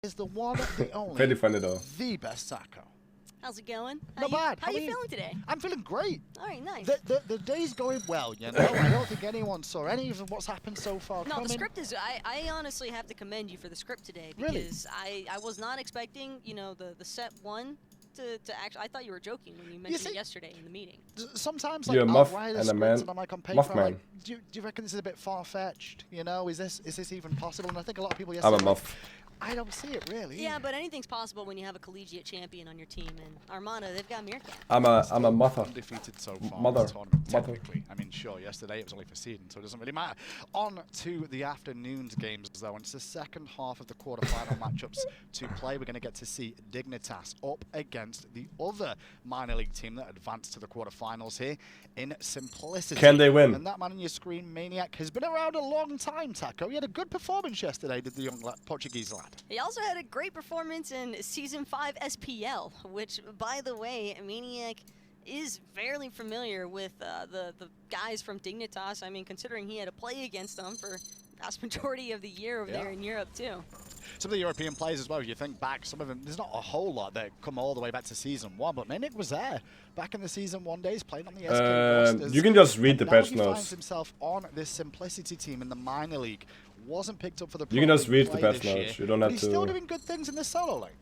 is the one, the only, Pretty funny though. the best taco. How's it going? Not bad. How you feeling today? I'm feeling great. All right, nice. The day's going well, you know. I don't think anyone saw any of what's happened so far. No, the script is. I honestly have to commend you for the script today because I was not expecting, you know, the set one to actually. I thought you were joking when you mentioned it yesterday in the meeting. Sometimes like You're a muff I'll write and a script man. and I'm like on paper, Muff I'm man. like, do you reckon this is a bit far-fetched? You know, is this even possible? And I think a lot of people I'm yesterday. a muff. I don't see it really. Yeah, but anything's possible when you have a collegiate champion on your team, and Armada, they've got Meerkat. I'm a mother. Undefeated so far Mother. in this tournament, technically. I mean, sure, yesterday it was only for seeding, so it doesn't really matter. On to the afternoon's games, though, and it's the second half of the quarterfinal matchups to play. We're going to get to see Dignitas up against the other minor league team that advanced to the quarterfinals here in Simplicity. Can they win? And that man on your screen, Maniac, has been around a long time, Taco. He had a good performance yesterday, did the young Portuguese lad. He also had a great performance in Season 5 SPL, which, by the way, Maniac is fairly familiar with the guys from Dignitas. I mean, considering he had to play against them for the vast majority of the year over there in Europe, too. Some of the European players as well, if you think back, some of them, there's not a whole lot that come all the way back to Season 1, but Maniac was there back in the Season 1 days, playing on the SK rosters. You can just read the patch He notes. finds himself on this Simplicity team in the minor league. Wasn't picked up for the You can just read the patch this notes. year, You don't but have he's to. still doing good things in the solo lane.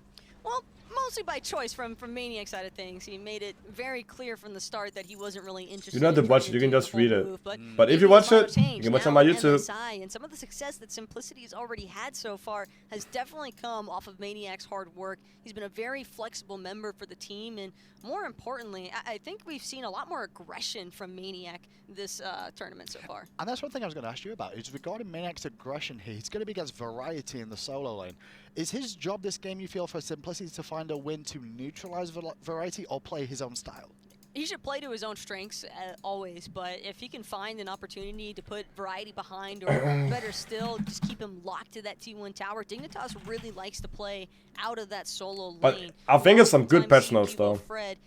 Well, mostly by choice from Maniac's side of things. He made it very clear from the start that he wasn't really interested. You don't have to in watch trying it, you can do just the whole read it. move, But if you watch it, you can watch it on my now YouTube. MSI, and some of the success that Simplicity's already had so far has definitely come off of Maniac's hard work. He's been a very flexible member for the team, and more importantly, I think we've seen a lot more aggression from Maniac this tournament so far. And that's one thing I was going to ask you about, is regarding Maniac's aggression here. He's going to be against Variety in the solo lane. Is his job this game, you feel, for Simplicity to find a win to neutralize Variety or play his own style? He should play to his own strengths always, but if he can find an opportunity to put Variety behind, or better still, just keep him locked to that T1 tower. Dignitas really likes to play out of that solo lane. But I think it's some good patch notes though.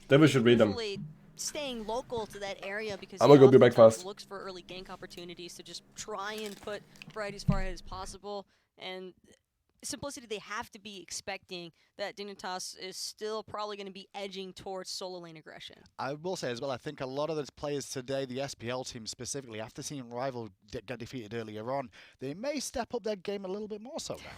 Then we should read them. Staying local to that area because I'm gonna go be back oftentimes fast. looks for early gank opportunities to just try and put Variety as far ahead as possible. And Simplicity, they have to be expecting that Dignitas is still probably going to be edging towards solo lane aggression. I will say as well, I think a lot of the players today, the SPL team specifically, after seeing Rival get defeated earlier on, they may step up their game a little bit more so now.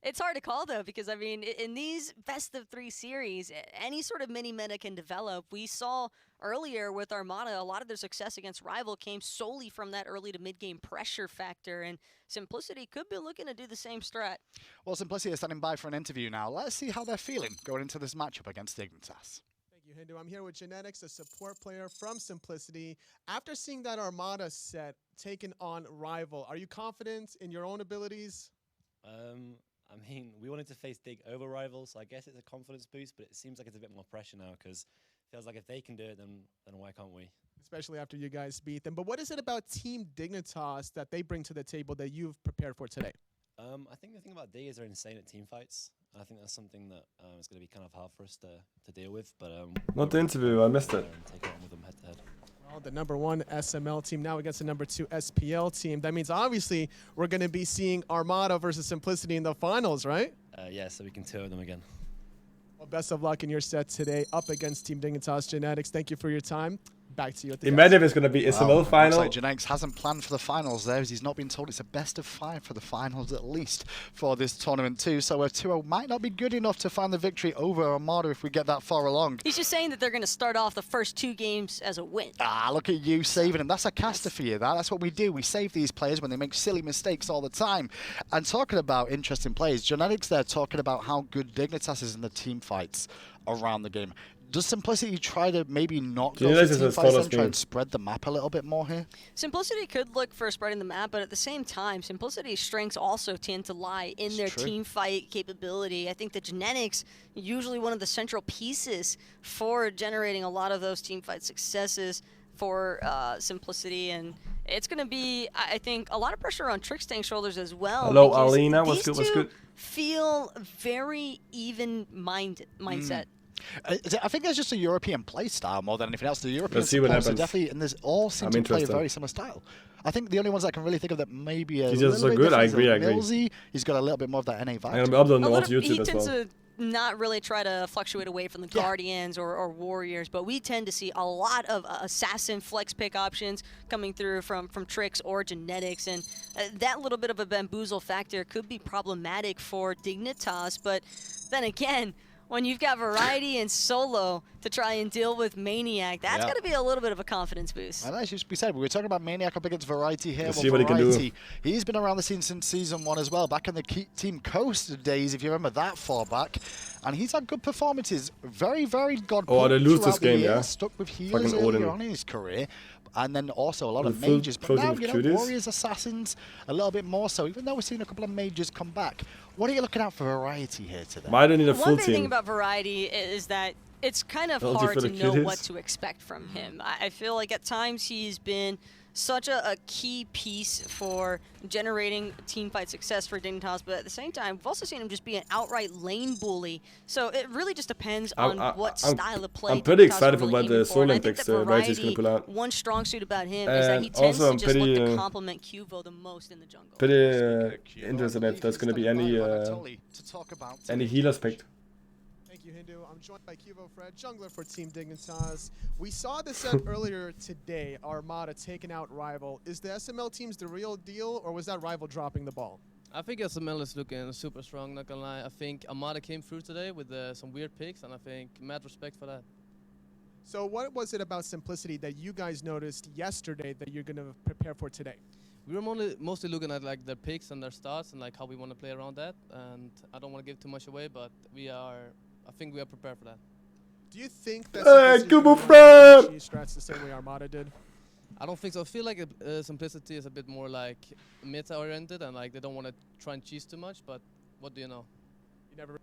It's hard to call, though, because, I mean, in these best-of-3 series, any sort of mini-meta can develop. We saw earlier with Armada, a lot of their success against Rival came solely from that early to mid-game pressure factor, and Simplicity could be looking to do the same strat. Well, Simplicity is standing by for an interview now. Let's see how they're feeling going into this matchup against Dignitas. Thank you, Hindu. I'm here with Genetics, a support player from Simplicity. After seeing that Armada set taken on Rival, are you confident in your own abilities? I mean, we wanted to face Dig over Rival, so I guess it's a confidence boost, but it seems like it's a bit more pressure now because it feels like if they can do it, then why can't we? Especially after you guys beat them. But what is it about Team Dignitas that they bring to the table that you've prepared for today? I think the thing about Dig is they're insane at team fights. I think that's something that is going to be kind of hard for us to deal with. But Not the interview, I missed it. Take it on with them head to head. Well, the #1 SML team now against the #2 SPL team. That means obviously we're going to be seeing Armada versus Simplicity in the finals, right? Yeah, so we can tour them again. Well, best of luck in your set today up against Team Dignitas. Genetics, thank you for your time. Back to you at the Imagine if it's going to be SML final. Looks like Genetics hasn't planned for the finals there, as he's not been told it's a best-of-5 for the finals at least for this tournament too. So a 2-0 might not be good enough to find the victory over Armada if we get that far along. He's just saying that they're going to start off the first 2 games as a win. Ah, look at you saving them. That's a caster for you. That's what we do. We save these players when they make silly mistakes all the time. And talking about interesting players, Genetics there talking about how good Dignitas is in the team fights around the game. Does Simplicity try to maybe not go for team fights and try and spread the map a little bit more here? Simplicity could look for spreading the map, but at the same time, Simplicity's strengths also tend to lie in their team fight capability. I think the Genetics usually one of the central pieces for generating a lot of those team fight successes for Simplicity, and it's going to be, I think, a lot of pressure on Trickstang's shoulders as well. Hello, Alina. What's good? What's good? Feel very even mindset. I think there's just a European play style more than anything else. The European Let's see what supports are happens. definitely, and there's all seem to play a interested. very similar style. I think the only ones I can really think of that maybe a He's little just so bit good. I different is agree. Millsy. He's got a little bit more of that NA vibe. I'm uploading A all to little- YouTube he as tends well. to not really try to fluctuate away from the Yeah. Guardians or Warriors, but we tend to see a lot of assassin flex pick options coming through from Trix or Genetics, and that little bit of a bamboozle factor could be problematic for Dignitas. But then again, when you've got Variety and Solo to try and deal with Maniac, that's going to be a little bit of a confidence boost. And as we said, we were talking about Maniac up against Variety here. Let's see what he can do. Variety, he's been around the scene since Season 1 as well, back in the Team Coast days, if you remember that far back. And he's had good performances. Very, very good. Oh, they lose this throughout the game, year, yeah. Stuck with healers Fucking Odin. earlier on in his career. And then also a lot of The full mages. But floating now, of you know, cuties. Warriors, Assassins, a little bit more so, even though we're seeing a couple of mages come back. What are you looking at for Variety here today? Why do you need a One full big thing team? about Variety is that it's kind of Well, hard for to the know cuties. what to expect from him. I feel like at times he's been such a key piece for generating team fight success for Dignitas, but at the same time, we've also seen him just be an outright lane bully. So it really just depends on what style of play I'm pretty Dignitas excited are for really what the aiming for. Soul And I Olympics think that Variety's gonna Variety, pull out. one strong suit about him is that And he tends also to just look to pretty, complement Cuvo the most in the jungle. Pretty interested if there's going to be any healers picked. Thank you, Hindu. I'm joined by Cuvo Fred, jungler for Team Dignitas. We saw this set earlier today, Armada taking out Rival. Is the SML teams the real deal, or was that Rival dropping the ball? I think SML is looking super strong, not gonna lie. I think Armada came through today with some weird picks, and I think mad respect for that. So what was it about Simplicity that you guys noticed yesterday that you're going to prepare for today? We were mostly looking at like their picks and their starts and like how we want to play around that. And I don't want to give too much away, but I think we are prepared for that. Do you think that Hey, Simplicity Kubo is Fred! gonna strats the same way Armada did? I don't think so. I feel like Simplicity is a bit more like meta-oriented and like they don't want to try and cheese too much, but what do you know? You never.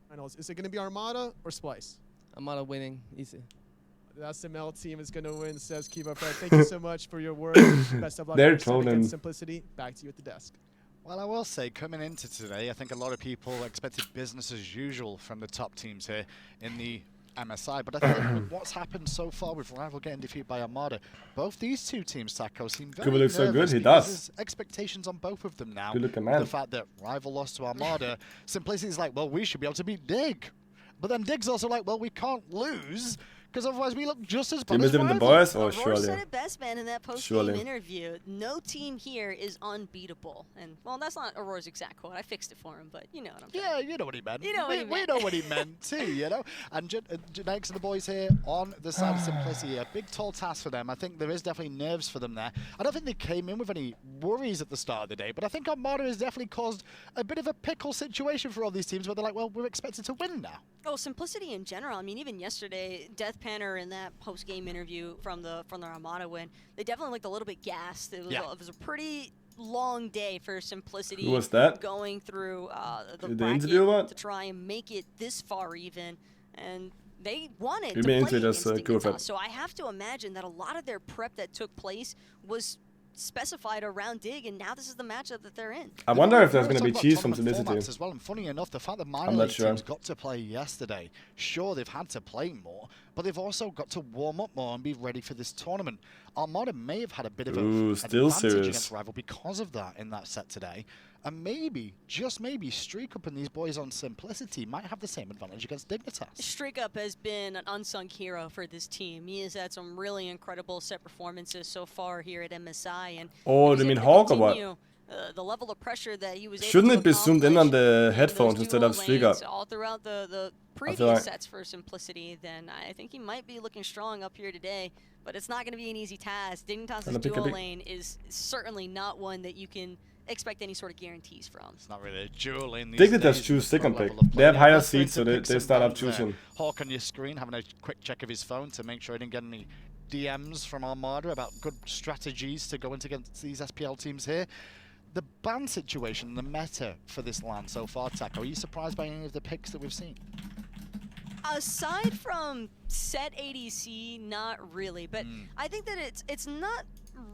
Finals. Is it going to be Armada or Splice? Armada winning, easy. The SML team is going to win, says Kiva Fred. Thank you so much for your work. Best of luck They're next time told against him. Simplicity. Back to you at the desk. Well, I will say, coming into today, I think a lot of people expected business as usual from the top teams here in the MSI. But I think with what's happened so far with Rival getting defeated by Armada, both these two teams, Taco, seem very Kubo looks so good, nervous he because does. there's expectations on both of them now. Good looking The man. fact that Rival lost to Armada, Simplicity's like, well, we should be able to beat Dig. But then Dig's also like, well, we can't lose because otherwise we look just as Do you bad miss as them the Rival. boys or Aurora surely? said it best, man, in that post-game Surely. interview. No team here is unbeatable. And, well, that's not Aurora's exact quote. I fixed it for him, but you know what I'm saying. Yeah, you know what he meant. You know what he We meant. know what he meant too, you know. And Genetics and the boys here on the side of Simplicity, a big tall task for them. I think there is definitely nerves for them there. I don't think they came in with any worries at the start of the day, but I think Armada has definitely caused a bit of a pickle situation for all these teams where they're like, well, we're expected to win now. Oh, Simplicity in general. I mean, even yesterday, Death Panner in that post-game interview from the Armada win, they definitely looked a little bit gassed. It was a pretty long day for Simplicity. Who was that? Going through the The bracket interview one? to try and make it this far even, and they wanted You to mean play into this, against Kubo Fred? Dignitas. So I have to imagine that a lot of their prep that took place was specified around Dig, and now this is the matchup that they're in. I wonder if We're there's going to be talk about cheese from tournament Simplicity. formats as well. And funny enough, the fact that minor I'm not league sure. teams got to play yesterday, sure, they've had to play more, but they've also got to warm up more and be ready for this tournament. Armada may have had a bit of Ooh, an still advantage serious. against Rival because of that in that set today. And maybe, just maybe, Streak Up and these boys on Simplicity might have the same advantage against Dignitas. Streak Up has been an unsung hero for this team. He has had some really incredible set performances so far here at MSI. And Oh, if do you he's mean able to Hawk or what? continue, the level of pressure that he was Shouldn't able it to be zoomed in on the accomplish in headphones those instead duo of Streak Up? lanes all throughout the previous like- sets for Simplicity, then I think he might be looking strong up here today. But it's not going to be an easy task. Dignitas' Gonna pick a duo big- lane is certainly not one that you can expect any sort of guarantees from. It's not really a jewel in these Dignitas days, choose the second pro pick. level of They play. have higher That's going seeds, to so they pick some start up bands there. choosing. Hawk on your screen, having a quick check of his phone to make sure he didn't get any DMs from Armada about good strategies to go into against these SPL teams here. The ban situation, the meta for this LAN so far, Taco, are you surprised by any of the picks that we've seen? Aside from set ADC, not really. But I think that it's not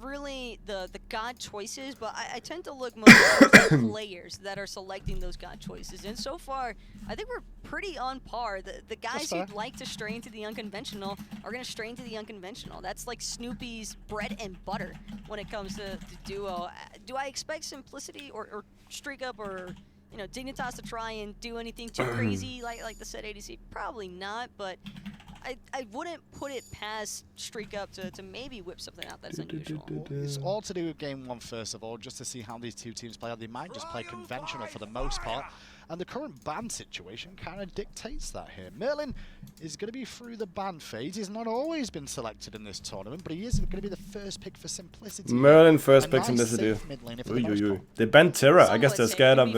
really the God choices, but I tend to look most at the players that are selecting those God choices. And so far, I think we're pretty on par. The guys who'd like to stray into the unconventional are going to stray into the unconventional. That's like Snoopy's bread and butter when it comes to duo. Do I expect Simplicity or Streak Up or Dignitas to try and do anything too crazy like the set ADC? Probably not, but I wouldn't put it past Streak Up to maybe whip something out that's unusual. It's all to do with game one, first of all, just to see how these two teams play. They might just play conventional for the most part. And the current ban situation kind of dictates that here. Merlin is going to be through the ban phase. He's not always been selected in this tournament, but he is going to be the first pick for Simplicity. Merlin first pick Simplicity. They banned Terra. I guess they're scared of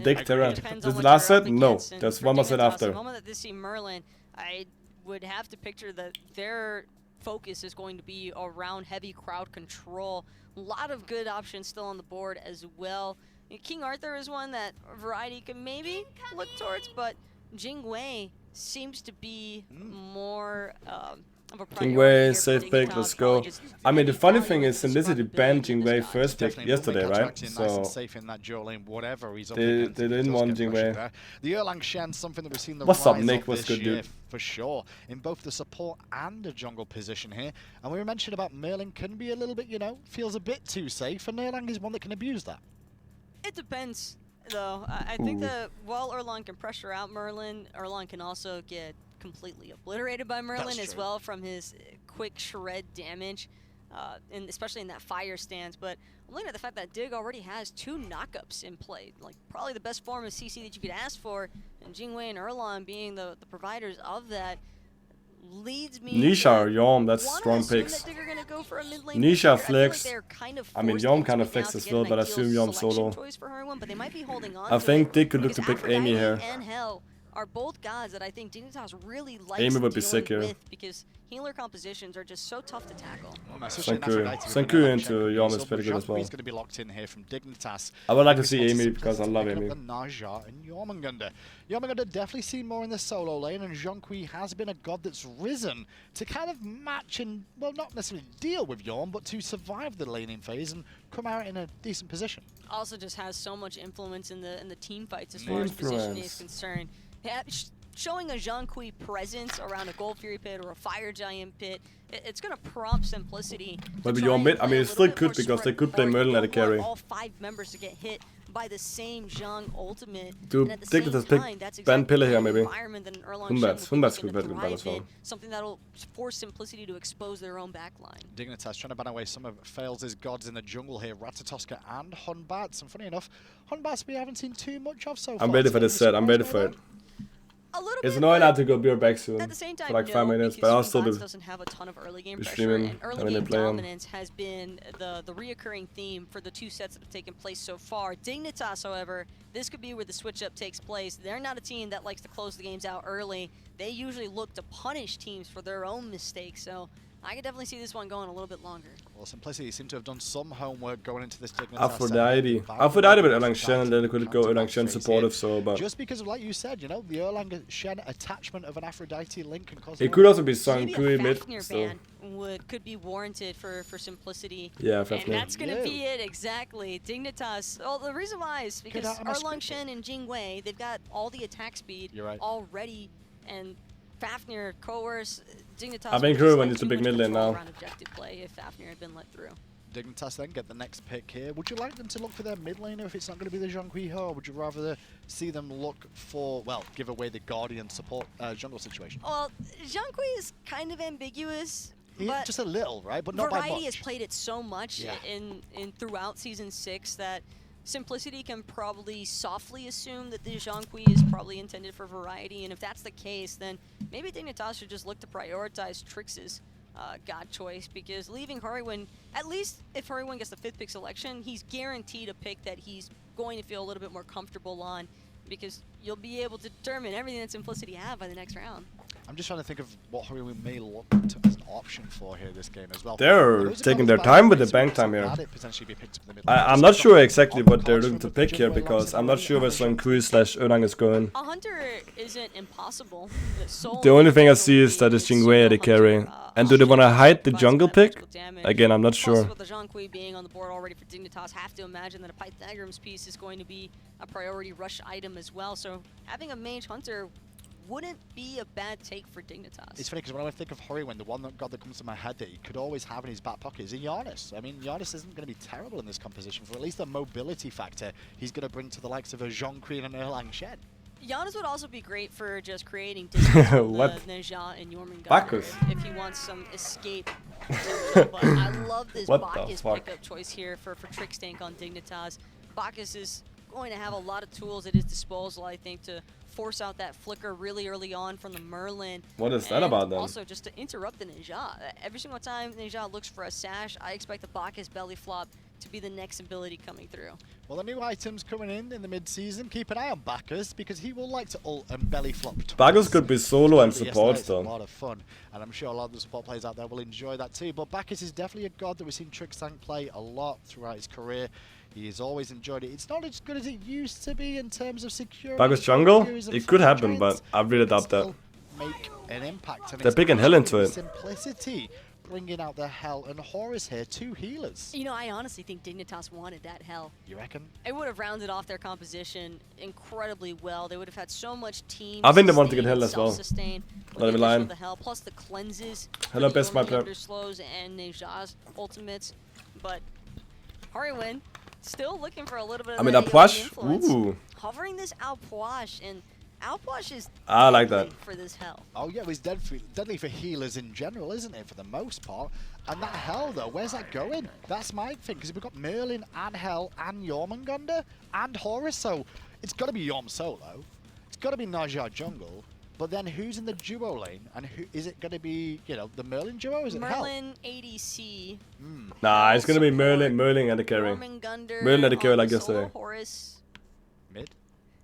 Dig Terra. Is the last set? No. There's one more set after. The moment that they see Merlin, I would have to picture that their focus is going to be around heavy crowd control. A lot of good options still on the board as well. King Arthur is one that Variety could maybe look towards, but Jingwei seems to be more of a priority. Jingwei, safe pick, let's go. I mean, the funny thing is Simplicity banned Jingwei first pick yesterday, right? So they didn't want Jingwei. The Erlang Shen, something that we've seen the What's up, rise Nick? of What's this good, year, dude? for sure, in both the support and the jungle position here. And we mentioned about Merlin can be a little bit, feels a bit too safe, and Erlang is one that can abuse that. It depends, though. I think that while Erlang can pressure out Merlin, Erlang can also get completely obliterated by Merlin as well from his quick shred damage, and especially in that fire stance. But I'm looking at the fact that Dig already has 2 knockups in play, like probably the best form of CC that you could ask for, and Jingwei and Erlang being the providers of that. Leads me Nisha or Yom, that's strong picks. Nisha flex. I mean, Yom kind of flex as well, but I assume Yom solo. I think Dig could look to pick Amy here. Are both gods that I think Dignitas really likes Amy would be sick here. Because healer compositions are just so tough to tackle. Senku into Yom is pretty good as well. He's going to be locked in here from Dignitas. I would like to see Amy because I love Amy. Naja and Jormungandr. Jormungandr definitely seen more in the solo lane, and Zhonghui has been a god that's risen to kind of match and, well, not necessarily deal with Yorm, but to survive the laning phase and come out in a decent position. Also just has so much influence in the team fights as far as positioning is concerned. Yeah, showing a Zhonghui presence around a Gold Fury pit or a Fire Giant pit, it's going to prompt Simplicity. Maybe your mid, I mean, it still could because they could play Merlin at a carry. All 5 members to get hit by the same Zhang ultimate. Do Dignitas pick ban Pillar here, maybe? Humbats could better ban as well. Something that'll force Simplicity to expose their own backline. Dignitas trying to ban away some of Fails' gods in the jungle here, Ratatoska and Humbats. And funny enough, Humbats we haven't seen too much of so far. I'm ready for this set, I'm ready for it. It's annoying I have to go be back soon for like 5 minutes, but I'll still be doesn't have a ton of early game streaming pressure, and early game dominance has been the reoccurring theme for the 2 sets that have taken place so far. Dignitas, however, this could be where the switch-up takes place. They're not a team that likes to close the games out early. They usually look to punish teams for their own mistakes, so I could definitely see this one going a little bit longer. Well, Simplicity seem to have done some homework going into this Dignitas. Aphrodite with Erlang Shen, and then they could go Erlang Shen supportive, so, but... Just because of, like you said, the Erlang Shen attachment of an Aphrodite link can cause... It could also be Senku mid, so... could be warranted for Simplicity. Yeah, and that's going to be it, exactly. Dignitas, well, the reason why is because Erlang Shen and Jingwei, they've got all the attack speed already, and Fafnir, Coerce, Dignitas. I think Ruin is a big mid lane now. Objective play if Fafnir had been let through. Dignitas then get the next pick here. Would you like them to look for their mid laner if it's not going to be the Zhonghui, or would you rather see them look for, well, give away the Guardian support jungle situation? Well, Zhonghui is kind of ambiguous. But just a little, right? But not by much. Variety has played it so much in throughout Season 6 that Simplicity can probably softly assume that the Zhonghui is probably intended for Variety, and if that's the case, then maybe Dignitas should just look to prioritize Trix's god choice, because leaving Hurrywin, at least if Hurrywin gets the 5th pick selection, he's guaranteed a pick that he's going to feel a little bit more comfortable on, because you'll be able to determine everything that Simplicity have by the next round. I'm just trying to think of what we may look to as an option for here this game as well. They're taking their time with the bank time here. I'm not sure exactly what they're looking to pick here because I'm not sure where Sun/Erlang is going. A hunter isn't impossible. The only thing I see is that it's Jingwei at the carry. And do they want to hide the jungle pick? Again, I'm not sure. With the Zhonghui being on the board already for Dignitas, have to imagine that a Pythagoras piece is going to be a priority rush item as well. So having a mage hunter wouldn't be a bad take for Dignitas. It's funny because when I think of Horiwen, the one god that comes to my head that he could always have in his back pocket is Giannis. I mean, Giannis isn't going to be terrible in this composition for at least the mobility factor he's going to bring to the likes of a Zhonghui and an Erlang Shen. Giannis would also be great for just creating distance from the Neja and Jormungandr if he wants some escape. But I love this Bacchus pickup choice here for Trickstank on Dignitas. Bacchus is going to have a lot of tools at his disposal, I think, to force out that flicker really early on from the Merlin. What is that about then? Also, just to interrupt the Neja. Every single time Neja looks for a sash, I expect the Bacchus belly flop to be the next ability coming through. Well, the new items coming in the mid-season, keep an eye on Bacchus because he will like to ult and belly flop twice. Bacchus could be solo and support still. A lot of fun, and I'm sure a lot of the support players out there will enjoy that too. But Bacchus is definitely a god that we've seen Trickstank play a lot throughout his career. He has always enjoyed it. It's not as good as it used to be in terms of security. Bacchus jungle? It could happen, but I really doubt that. Make an impact. And they're picking Hell into it. Simplicity. Bringing out the Hell and Horus here, 2 healers. You know, I honestly think Dignitas wanted that Hell. You reckon? It would have rounded off their composition incredibly well. They would have had so much team. I think they want to get Hell as well. Not even lying. The Hell, plus the cleanses. Hello, best Smite player. Slows and Neja's ultimates, but Horiwen still looking for a little bit of Alpuash. Ooh. Hovering this Alpuash, and Alpuash is I like that for this Hell. Oh yeah, he's deadly for healers in general, isn't it? For the most part. And that Hell though, where's that going? That's my thing, because we've got Merlin and Hell and Jormungandr and Horus, so it's got to be Jorm solo. It's got to be Naja jungle. But then who's in the duo lane? And who is it going to be? You know, the Merlin duo? Or is it Merlin ADC? Nah, it's going to be Merlin at the carry. Merlin at the carry like yesterday. Horus. Mid.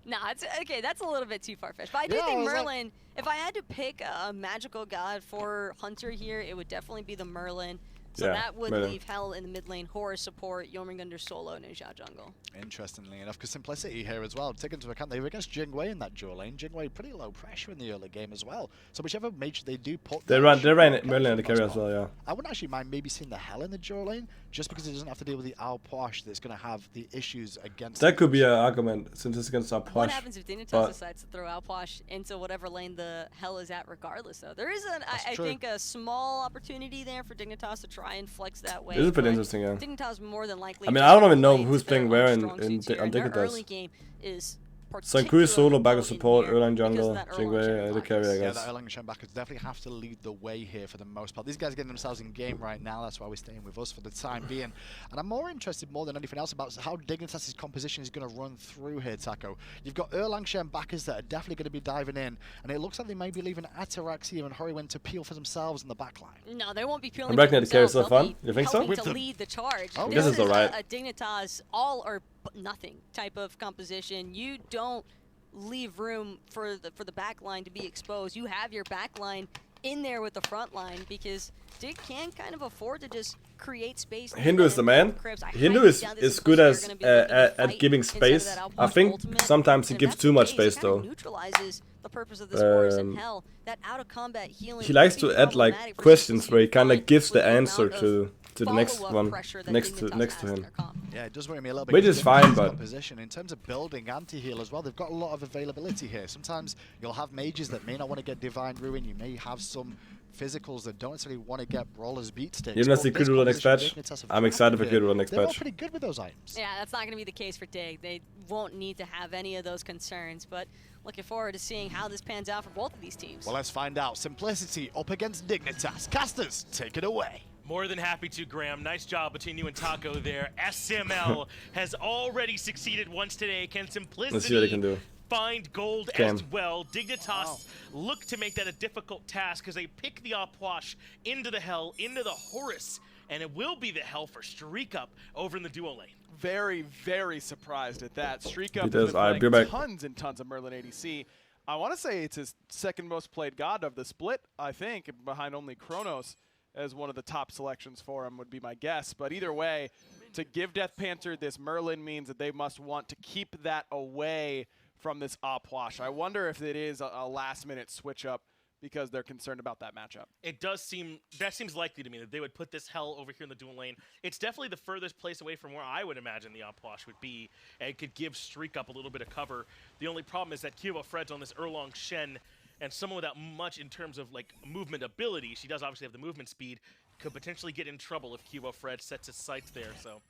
Nah, it's okay. That's a little bit too far-fetched. But I do think Merlin. If I had to pick a magical god for Hunter here, it would definitely be the Merlin. So that would leave Hell in the mid lane, Horus support, Jormungandr solo, Neja jungle. Interestingly enough, because Simplicity here as well, take into account they were against Jingwei in that dual lane. Jingwei pretty low pressure in the early game as well. So whichever mage they do put, they ran Merlin at the carry as well, yeah. I wouldn't actually mind maybe seeing the Hell in the dual lane, just because it doesn't have to deal with the Alpuash that's going to have the issues against. That could be an argument since it's against Alpuash. What happens if Dignitas decides to throw Alpuash into whatever lane the Hell is at, regardless? Though there is I think a small opportunity there for Dignitas to try and flex that way. This is pretty interesting, yeah. Dignitas more than likely. I mean, I don't even know who's playing where on Dignitas. Early game is Sun/Q solo, Bacchus support, Erlang jungle, Jingwei the carry, I guess. Yeah, the Erlang and Bacchus definitely have to lead the way here for the most part. These guys are getting themselves in game right now, that's why we're staying with us for the time being. And I'm more interested more than anything else about how Dignitas' composition is going to run through here, Taco. You've got Erlang and Bacchus that are definitely going to be diving in, and it looks like they may be leaving Ataraxia and Horiwen to peel for themselves in the backline. No, they won't be peeling I'm for reckoning the carry so fun. You think so? To lead the charge. I guess it's alright. A Dignitas all or nothing type of composition. You don't leave room for the back line to be exposed. You have your back line in there with the front line because Dig can kind of afford to just create space. Hindu is the man. Hindu is good at giving space. I think sometimes he gives too much space though. Neutralizes the purpose of this Horus in Hell. That out of combat healing. He likes to add like questions where he kind of gives the answer to the next one next to him. Yeah, it does worry me a little bit. Which is fine, but position in terms of building anti-heal as well, they've got a lot of availability here. Sometimes you'll have mages that may not want to get Divine Ruin. You may have some physicals that don't necessarily want to get Brawler's Beat Sticks. Even as the Crit Ruler next patch, I'm excited for Crit Ruler next patch. They're all pretty good with those items. Yeah, that's not going to be the case for Dig. They won't need to have any of those concerns, but looking forward to seeing how this pans out for both of these teams. Well, let's find out. Simplicity up against Dignitas. Casters, take it away. More than happy to, Graham. Nice job between you and Taco there. SML has already succeeded once today. Can Simplicity Let's see what they can do. Find gold as well? Dignitas look to make that a difficult task because they pick the Alpuash into the Hell, into the Horus, and it will be the Hell for Streak Up over in the duo lane. Very, very surprised at that. Streak Up has been playing tons and tons of Merlin ADC. I want to say it's his second most played god of the split, I think, behind only Kronos as one of the top selections for him would be my guess. But either way, to give Death Panther this Merlin means that they must want to keep that away from this Opwash. I wonder if it is a last-minute switch-up because they're concerned about that matchup. It does seem, that seems likely to me that they would put this Hell over here in the dual lane. It's definitely the furthest place away from where I would imagine the Opwash would be, and could give Streak Up a little bit of cover. The only problem is that Kyovo Fred's on this Erlong Shen, and someone without much in terms of like movement ability, she does obviously have the movement speed, could potentially get in trouble if Kyovo Fred sets his sights there. So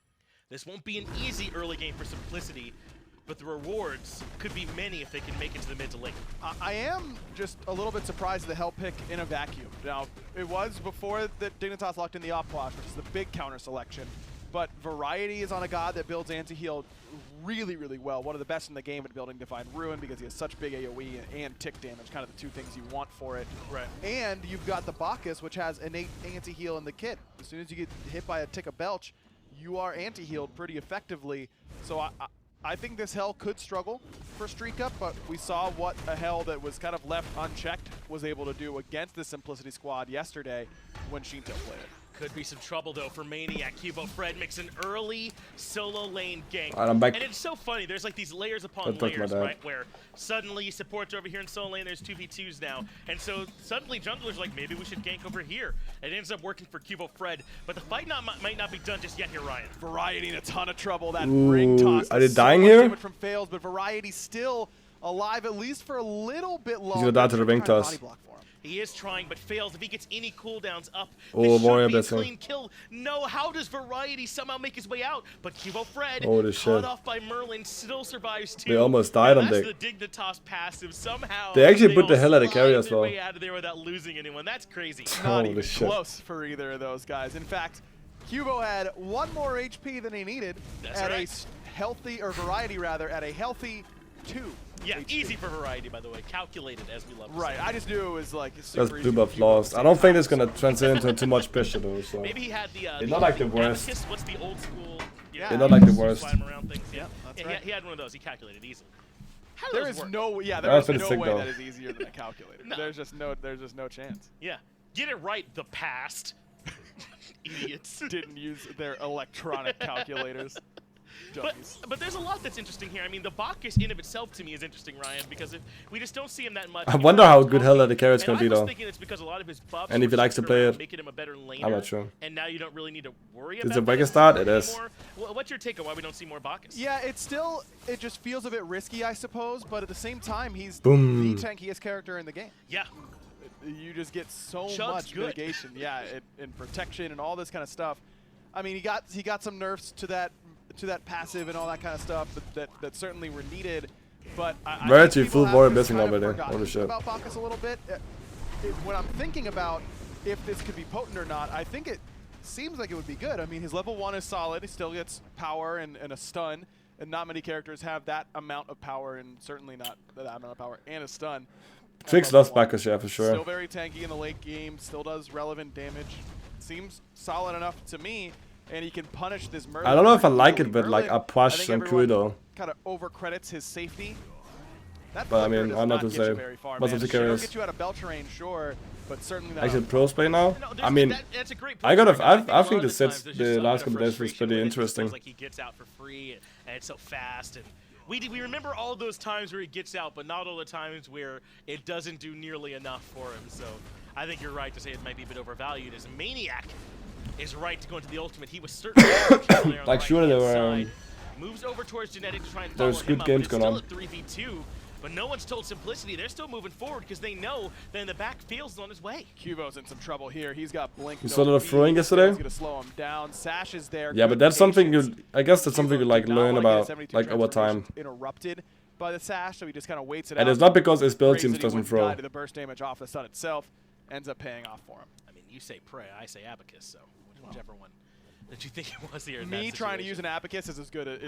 this won't be an easy early game for Simplicity, but the rewards could be many if they can make it to the mid to late. I am just a little bit surprised at the Hell pick in a vacuum. Now, it was before that Dignitas locked in the Opwash, which is the big counter selection, but Variety is on a god that builds anti-heal really, really well. One of the best in the game at building Divine Ruin because he has such big AoE and tick damage, kind of the two things you want for it. Right. And you've got the Bacchus, which has innate anti-heal in the kit. As soon as you get hit by a tick of Belch, you are anti-healed pretty effectively. So I think this Hell could struggle for Streak Up, but we saw what a Hell that was kind of left unchecked was able to do against the Simplicity squad yesterday when Shinto played it. Could be some trouble, though, for Maniac. Kyovo Fred makes an early solo lane gank. Alright, I'm back. And it's so funny. There's like these layers upon layers, right? Where suddenly supports over here in solo lane, there's 2v2s now. And so suddenly junglers are like, maybe we should gank over here. It ends up working for Kyovo Fred. But the fight might not be done just yet here, Ryan. Variety in a ton of trouble. That ring toss. Are they dying here? From fails, but Variety still alive, at least for a little bit longer. He's gonna die to the ring toss. He is trying, but fails. If he gets any cooldowns up, oh, this Warrior should be a blessing. clean kill. No, how does Variety somehow make his way out? But Kyovo Fred, Holy shit. caught off by Merlin, still survives too. They almost died on That's Dig. the Dignitas passive. Somehow They actually put the all hell out of carry as slide their well. way out of there without losing anyone. That's crazy. Not Holy even shit. close for either of those guys. In fact, Kyovo had one more HP than he needed at a healthy, or Variety rather, at a healthy 2. Yeah, HP. easy for Variety, by the way. Calculated, as we love to Right, say. I just knew it was like That's super blue buff lost. I don't think it's gonna translate into too much pressure though. So. Maybe he had the It's not like the worst. Abacus. What's the old school? Yeah, It's not like the worst. Slime around things. Yeah, that's right. He had one of those. He calculated easily. How do There those is work? no, yeah, That's there is pretty no sick, way though. that is easier than a calculator. No. There's just no chance. Yeah. Get it right, the past. Idiots. Didn't use their electronic calculators. But there's a lot that's interesting here. I mean, the Bacchus in of itself to me is interesting, Ryan, because if we just don't see him that much. I wonder how good Hell the carry's gonna be I was though. thinking it's because a lot of his buffs And if he likes to play it, making him a better laner. I'm not sure. And now you don't really need to worry Is about it break a this start? It is. anymore. What's your take on why we don't see more Bacchus? Yeah, it's still, it just feels a bit risky, I suppose, but at the same time, he's Boom. the tankiest character in the game. Yeah. You just get so Chug's much good. mitigation, yeah, and protection and all this kind of stuff. I mean, he got some nerfs to that passive and all that kind of stuff that certainly were needed. But I Variety think people full have Warrior just blessing kind of already. forgotten Holy shit. about Bacchus a little bit. When I'm thinking about if this could be potent or not, I think it seems like it would be good. I mean, his level 1 is solid. He still gets power and a stun, and not many characters have that amount of power, and certainly not that amount of power and a stun. Trix loves Bacchus, yeah, for Still sure. very tanky in the late game, still does relevant damage. Seems solid enough to me, and he can punish this Merlin. I don't know if I pretty like easily. it, but like Merlin, Opwash and cool though. Kind of overcredits his safety. That But I flicker mean, does I'm not to get you say. very far, Most man. of the It'll carriers. get you out of Belch range, sure, but certainly not. Actually, pros play now. No, I mean, that's a great I point. gotta. I I think a lot the of sets, times there's the just a last bit of couple days was frustration pretty when it just feels interesting. like he gets out for free and it's so fast, and we remember all those times where he gets out, but not all the times where it doesn't do nearly enough for him. So I think you're right to say it might be a bit overvalued. As Maniac is right to go into the ultimate. He was certainly Like, surely there were, moves over towards Genetic to try and there's follow good him up, games but it's going still at 3v2. But no one's told Simplicity. They're still moving forward because they know that in the back Fields is on his way. Kyovo's in some trouble here. He's got blink. You saw the throwing yesterday? He's gonna slow him down. Sash is there. Yeah, Good but that's something patience. you. I guess that's something you like Did not learn wanna get about 72 like over time. transformations Interrupted by the Sash, so he just kind of waits it And out. it's not because his build Prays teams that he doesn't wouldn't throw. die to the burst damage off the stun itself. Ends up paying off for him. I mean, you say Prey, I say Abacus, so whichever one did you think it was here in Me that trying to situation? use an Abacus is as good as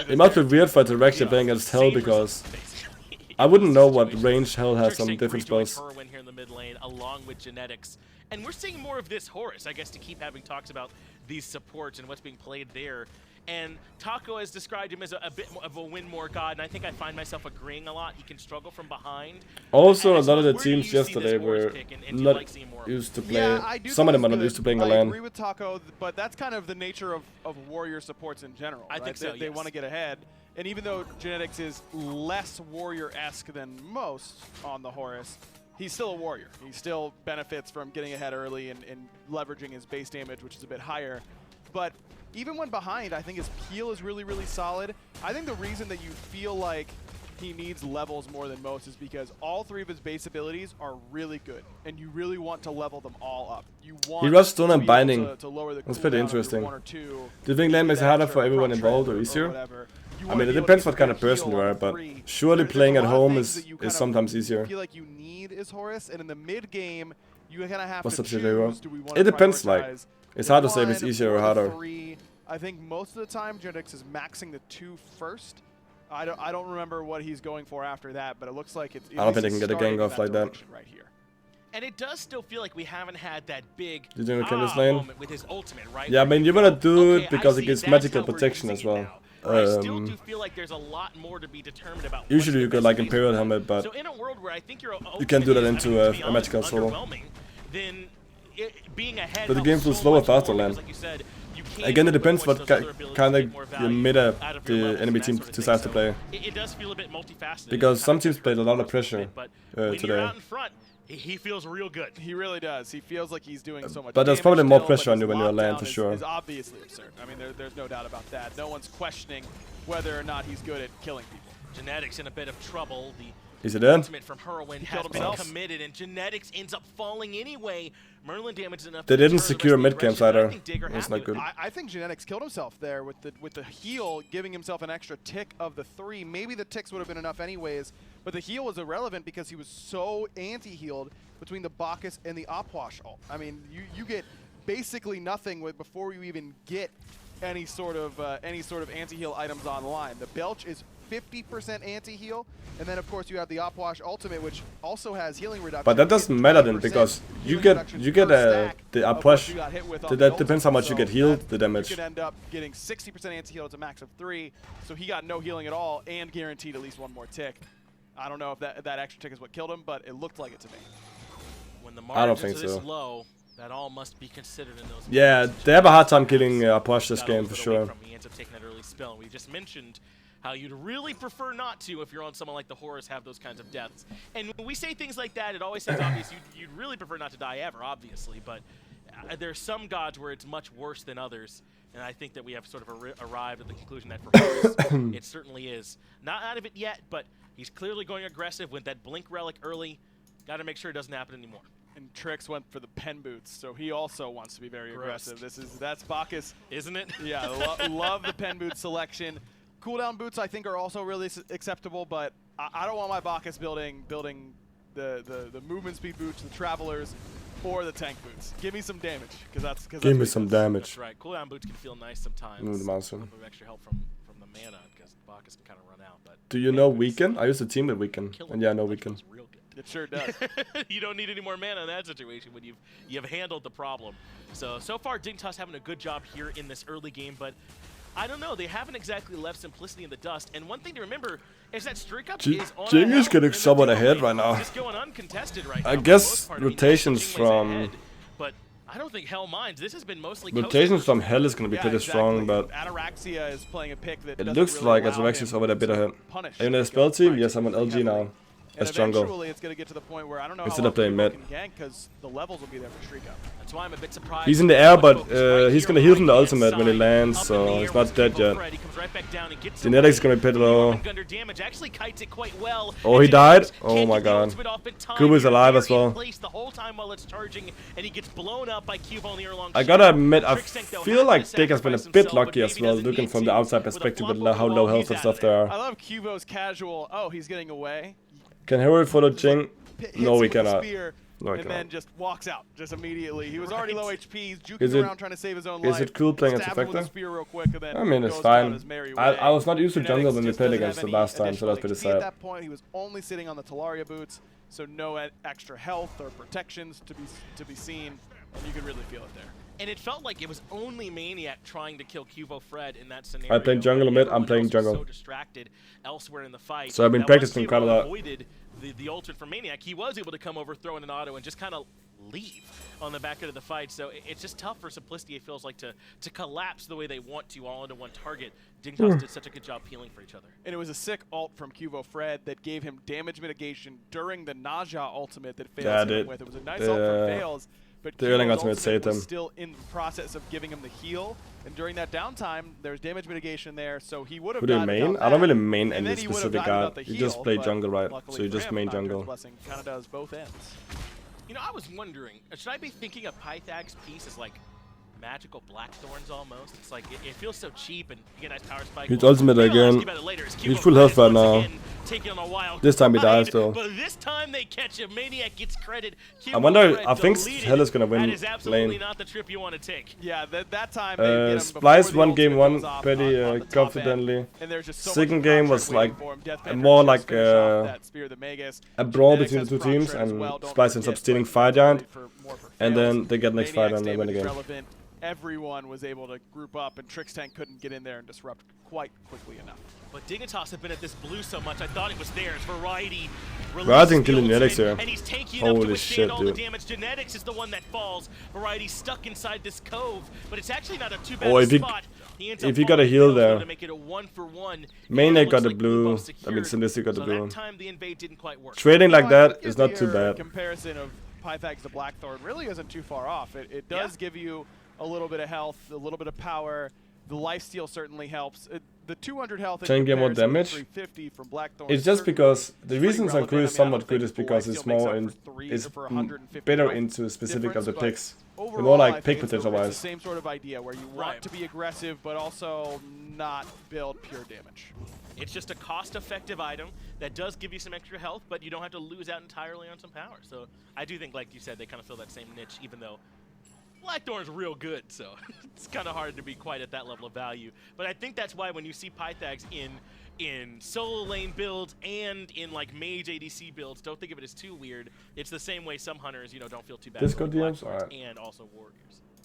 It must be weird for Direction playing against Hell Same because result, basically. I wouldn't know what Situation. range Hell has Trick's some saying different rejoin spells. Kerwin here in the mid lane, along with Genetics. And we're seeing more of this Horus, I guess, to keep having talks about these supports and what's being played there. And Taco has described him as a bit more of a win more god, and I think I find myself agreeing a lot. He can struggle from behind. Also, a lot of the teams yesterday were not used to play. Yeah, Some of them are not used to playing a I lane. agree with Taco, but that's kind of the nature of warrior supports in general. I right? think so, They want to get ahead. And even though Genetics is less warrior-esque than most on the Horus, he's still a warrior. He still benefits from getting ahead early and leveraging his base damage, which is a bit higher. But even when behind, I think his peel is really, really solid. I think the reason that you feel like he needs levels more than most is because all 3 of his base abilities are really good, and you really want to level them all up. You want he rushed Stone and Binding. to lower the That's pretty cooldown of interesting. 1 or 2. Do you think lane makes it harder for everyone involved or easier? I mean, it depends what kind of person you are, but surely playing at home is sometimes easier. I feel like you need is Horus, and in the mid game, you kind of have What's to up, choose. Do we want it to depends, like, prioritize it's hard to say if the it's 1 easier or the harder. 3? I think most of the time, Genetics is maxing the 2 first. I don't remember what he's going for after that, but it looks like it's. I don't think they can get a gang off like that. Right here. And it does still feel like we haven't had that big You think we can this lane? moment with his ultimate, right? Yeah, I mean, you wanna do Okay, it because I it see, gives that's magical how we're protection using as it well. now. But I still do feel like there's a lot more to be determined about. Usually you what's the could like best Imperial way to Helmet, but so in a world where I think you can do that ultimate into is, I mean, to be a honest, magical solo. underwhelming, then being ahead But the helps game feels so slower much faster more lane. because, like you said, you can Again, it put depends much what those other abilities kind to of get more your value meta out of your the levels enemy and team that sort of decides to thing. play. So it does feel a bit multifaceted. Because It some kind teams played a lot of most pressure but when you're today. out in front, he feels real good. He really does. He feels like he's doing so much. But there's damage probably more still, pressure but on you his when you're lane lockdown for sure. Is obviously absurd. I mean, there's no doubt about that. No one's questioning whether or not he's good at killing people. Genetics in a bit of trouble. The Is it in? ultimate from Heroin has been himself. committed, and Genetics ends up falling anyway. Merlin damaged enough. They to didn't deter the secure rest of the mid camps aggression, but I either. think Digger That's happy not with good. it. I think Genetics killed himself there with the heal, giving himself an extra tick of the 3. Maybe the ticks would have been enough anyways, but the heal was irrelevant because he was so anti-healed between the Bacchus and the Opwash ult. I mean, you get basically nothing before you even get any sort of anti-heal items online. The Belch is 50% anti-heal, and then of course you have the Opwash ultimate, which also has healing reduction. But that doesn't matter then, because you get the Opwash. That depends how much you get healed, the damage. You could end up getting 60% anti-heal. It's a max of 3, so he got no healing at all and guaranteed at least 1 more tick. I don't know if that extra tick is what killed him, but it looked like it to me. When the I don't margins think are this so. low, that all must be considered in those. Yeah, moments. they have a hard time killing Opwash this Got a game little for bit away sure. from him. He ends up taking that early spell, and we just mentioned how you'd really prefer not to if you're on someone like the Horus have those kinds of deaths. And when we say things like that, it always sounds obvious. You'd really prefer not to die ever, obviously, but there's some gods where it's much worse than others, and I think that we have sort of arrived at the conclusion that for Horus, it certainly is. Not out of it yet, but he's clearly going aggressive with that Blink Relic early. Got to make sure it doesn't happen anymore. And Trix went for the pen boots, so he also wants to be very aggressive. That's Bacchus, isn't it? Yeah, love the pen boot selection. Cooldown boots I think are also really acceptable, but I don't want my Bacchus building the movement speed boots, the travelers, or the tank boots. Give me some damage, because Give me some damage. That's right. Cooldown boots can feel nice sometimes. Move the mouse in. A little bit of extra help from the mana, because Bacchus can kind of run out. But Do you know Weaken? I used to team with Weaken, and yeah, I know Weaken. Real good. It sure does. You don't need any more mana in that situation when you've handled the problem. So far Dignitas having a good job here in this early game, but I don't know, they haven't exactly left Simplicity in the dust. And one thing to remember is that Streak Up is on Jing is getting somewhat ahead right now. Just going uncontested right now. I for the guess most part. I mean, rotations Jing was from ahead, but I don't think Hell minds. This has been mostly rotations from Hell is going to be pretty strong, but Ataraxia is playing a pick that it doesn't looks really like allow Ataraxia's him over there a bit to ahead. punish Are you in a the spell team? fight Yes, I'm on LG heavily. now. And As jungle. eventually it's going to get to the point where I don't know Instead how of playing long mid. can gank, because the levels will be there for Streak Up. That's why I'm a bit surprised. He's in the air, but Right he's here going to on heal the from the right-hand ultimate when he side. lands, Up in so the he's air not with dead Evo yet. Fred. He comes right back down and gets Genetics is away. going to be pretty low. Gunner damage actually kites it quite well. Oh, And he died? Genetics Oh can't my get the god. ultimate off in time. Kuba's Here, alive here as well. in place the whole time while it's charging, and he gets blown up by Cube on the earlong I shot. gotta admit, I Trickstank, though, feel has like to Dig has been a sacrifice bit himself, lucky but as maybe well, doesn't looking need from the to. outside With a perspective flop with over how the low wall, health he's and out stuff of there I are. love Cubo's casual. Oh, he's getting away. Can Hero follow Jing? Hits No, him we with a cannot. spear, No, we and cannot. then just walks out just immediately. He was already low HP. He's juking Is it- around trying to save his own is life. it cool playing as Stabs him with a Effector? spear real quick, and then I mean, it's goes fine. down his merry I way. was not used to jungle Genetics when we just played doesn't against have the any last time, so that's additional pretty HP At sad. that point, he was only sitting on the Talaria boots, so no extra health or protections to be seen, and you could really feel it there. And it felt like it was only Maniac trying to kill Cuvo Fred in that scenario. I playing jungle mid, I'm playing jungle. So distracted elsewhere in the fight. So I've been practicing quite a lot. Avoided the ultimate from Maniac. He was able to come over, throw in an auto, and just kind of leave on the back end of the fight. So it's just tough for Simplicity, it feels like, to collapse the way they want to all into one target. Dignitas did such a good job peeling for each other. And it was a sick ult from Cuvo Fred that gave him damage mitigation during the Naja ultimate that Fails hit him with. It was a nice ult from Fails, but Cuvo's ultimate was still in the process of giving him the heal. And during that downtime, there's damage mitigation there, so he would have died main? I don't really main any specific guard. You just play jungle, right? So you just main jungle. Kind of does both ends. You know, I was wondering, should I be thinking of Pythag's piece as like magical Blackthorns almost? It's like, it feels so cheap, and you get a nice power spike. He's ultimate again. He's full health right now. This time he dies though. But this time they catch him. Maniac gets credit. I wonder, I think Hell is gonna win lane. That is absolutely not the trip you want to take. Yeah, that time they get him Splice won game 1 pretty confidently. Second game was like more like a brawl between the two teams, and Splice ends up stealing Fire Giant, and then they get next fight and they win the game. Everyone was able to group up, and Trixtank couldn't get in there and disrupt quite quickly enough. But Dignitas have been at this blue so much, I thought it was theirs. Variety released the Genetics here. And he's taking enough to withstand all the damage. Genetics is the one that falls. Variety stuck inside this cove, but it's actually not a too bad spot. If you got a heal there, to make it a 1-for-1. Maniac got the blue. I mean, Simplicity got the blue. That time the invade didn't quite work. Trading like that is not too bad. Comparison of Pythag's to Blackthorn really isn't too far off. It does give you a little bit of health, a little bit of power. The lifesteal certainly helps. The 200 health 10 game more damage. 350 from Blackthorn. It's just because the reason Sankru is somewhat good is because it's more is better into specific of the picks. Overall, more like pick potential wise. It's the same sort of idea where you want to be aggressive but also not build pure damage. It's just a cost-effective item that does give you some extra health, but you don't have to lose out entirely on some power. So I do think, like you said, they kind of fill that same niche, even though Blackthorn's real good, so it's kind of hard to be quite at that level of value. But I think that's why when you see Pythags in solo lane builds and in like mage ADC builds, don't think of it as too weird. It's the same way some hunters, you know, don't feel too bad Disco DMs, and also warriors.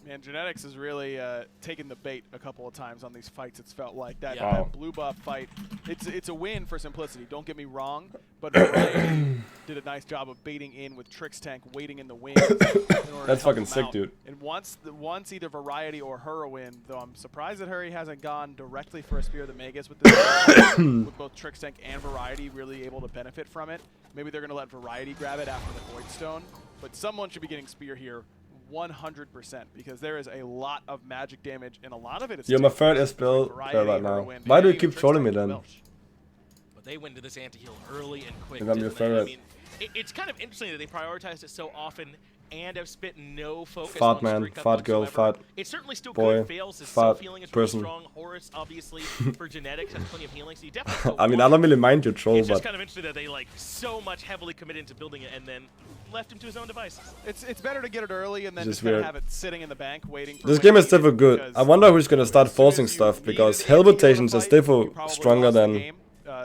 Man, Genetics has really taken the bait a couple of times on these fights. It's felt like that blue buff fight. It's a win for Simplicity. Don't get me wrong, but Variety did a nice job of baiting in with Trixtank, waiting in the wings. That's fucking sick, dude. And once either Variety or Hurrowin, though I'm surprised that Hurry hasn't gone directly for a Spear of the Magus with this, with both Trixtank and Variety really able to benefit from it. Maybe they're gonna let Variety grab it after the Void Stone, but someone should be getting Spear here. 100%, because there is a lot of magic damage, and a lot of it is. You're my third SPL player right now. Why do you keep trolling me then? But they went to this anti-heal early and quick. I'm your favorite. I mean, it's kind of interesting that they prioritized it so often and have spent no focus fat on man, fat girl, fat it's certainly still boy, good. Fails is fat healing is person. really strong. Horus, obviously, for Genetics has plenty of healing, so you definitely. I mean, I don't really mind your troll, it's but just kind of interesting that they like so much heavily committed into building it and then left him to his own devices. It's better to get it early and then just have it sitting in the bank waiting for this game is definitely good. I wonder who's gonna start forcing stuff, because Hell rotations is definitely stronger than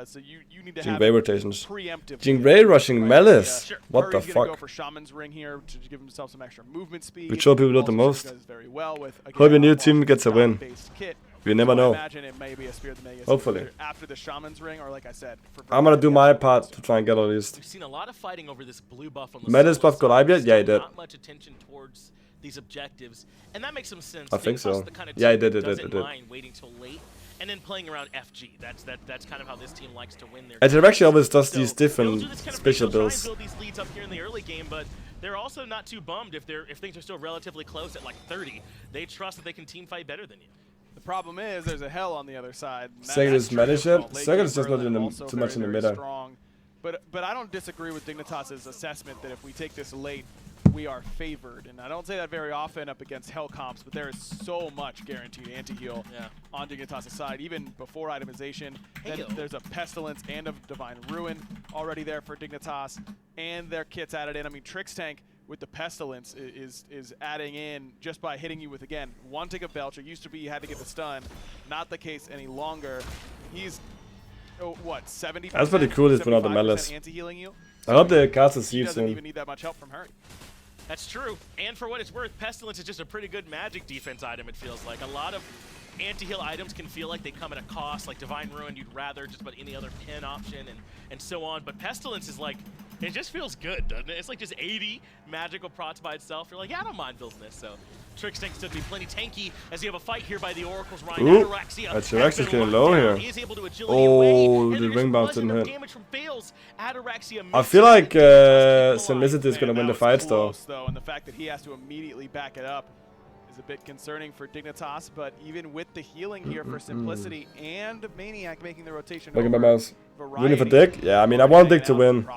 so you need to Jingwei rotations. Jingwei rushing Malice. What the fuck? Go for Shaman's Ring here to give himself some extra movement speed. We show people do the most. Very well with, again, hope your new team gets a win. We never know. Imagine it may be a Spear of the Magus hopefully. After the Shaman's Ring, or like I said, I'm gonna do my part to try and get at least. We've seen a lot of fighting over this blue buff on the Malice buff got IB yet? Yeah, he did. Not much attention towards these objectives, and that makes some sense. I think so. Kind of yeah, it did. Waiting till late. And then playing around FG. That's kind of how this team likes to win their. And it actually always does these different special builds. Build these leads up here in the early game, but they're also not too bummed if things are still relatively close at like 30. They trust that they can team fight better than you. The problem is there's a Hell on the other side. Second is Mediship. Second is just not in the, too much in the middle. But I don't disagree with Dignitas' assessment that if we take this late, we are favored. And I don't say that very often up against Hell comps, but there is so much guaranteed anti-heal on Dignitas' side, even before itemization. Then there's a Pestilence and a Divine Ruin already there for Dignitas, and their kits added in. I mean, Trixtank with the Pestilence is adding in just by hitting you with, again, one tick of Belch. It used to be you had to get the stun. Not the case any longer. He's, what, 70%? That's pretty cool. He's put out the Malice. Anti-healing you. I hope the cast is used soon. He doesn't soon. even need that much help from Hurry. That's true. And for what it's worth, Pestilence is just a pretty good magic defense item, it feels like. A lot of anti-heal items can feel like they come at a cost, like Divine Ruin you'd rather just about any other pin option and so on. But Pestilence is like, it just feels good, doesn't it? It's like just 80 magical prots by itself. You're like, yeah, I don't mind building this, so. Trickstank still be plenty tanky as you have a fight here by the Oracle's Ryan. Ataraxia's getting low here. Oh, the ring bounce didn't hit. I feel like Simplicity is going to win the fight, though. And the fact that he has to immediately back it up is a bit concerning for Dignitas, but even with the healing here for Simplicity and Maniac making the rotation Look at my mouse. Winning for Dig? Yeah, I mean, I want Dig to win.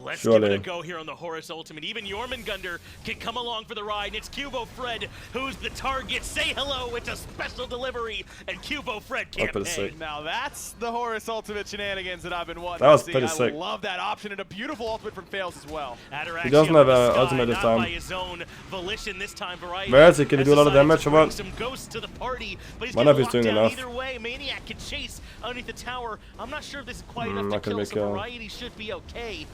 Let's give it a go here on the Horus Ultimate. Even Jormungandr can come along for the ride, and it's Cubo Fred who's the target. Say hello, it's a special delivery, and Cubo Fred can't pay. Now that's the Horus Ultimate shenanigans that I've been wanting that was to see. Pretty sick. I love that option, and a beautiful ultimate from Fails as well. He doesn't have an ultimate this time. Where is he? Can he do a lot of damage or what? Might not be doing enough. Either way, Maniac can chase underneath the tower. I'm not sure if this is quite enough to kill, so Variety should be okay.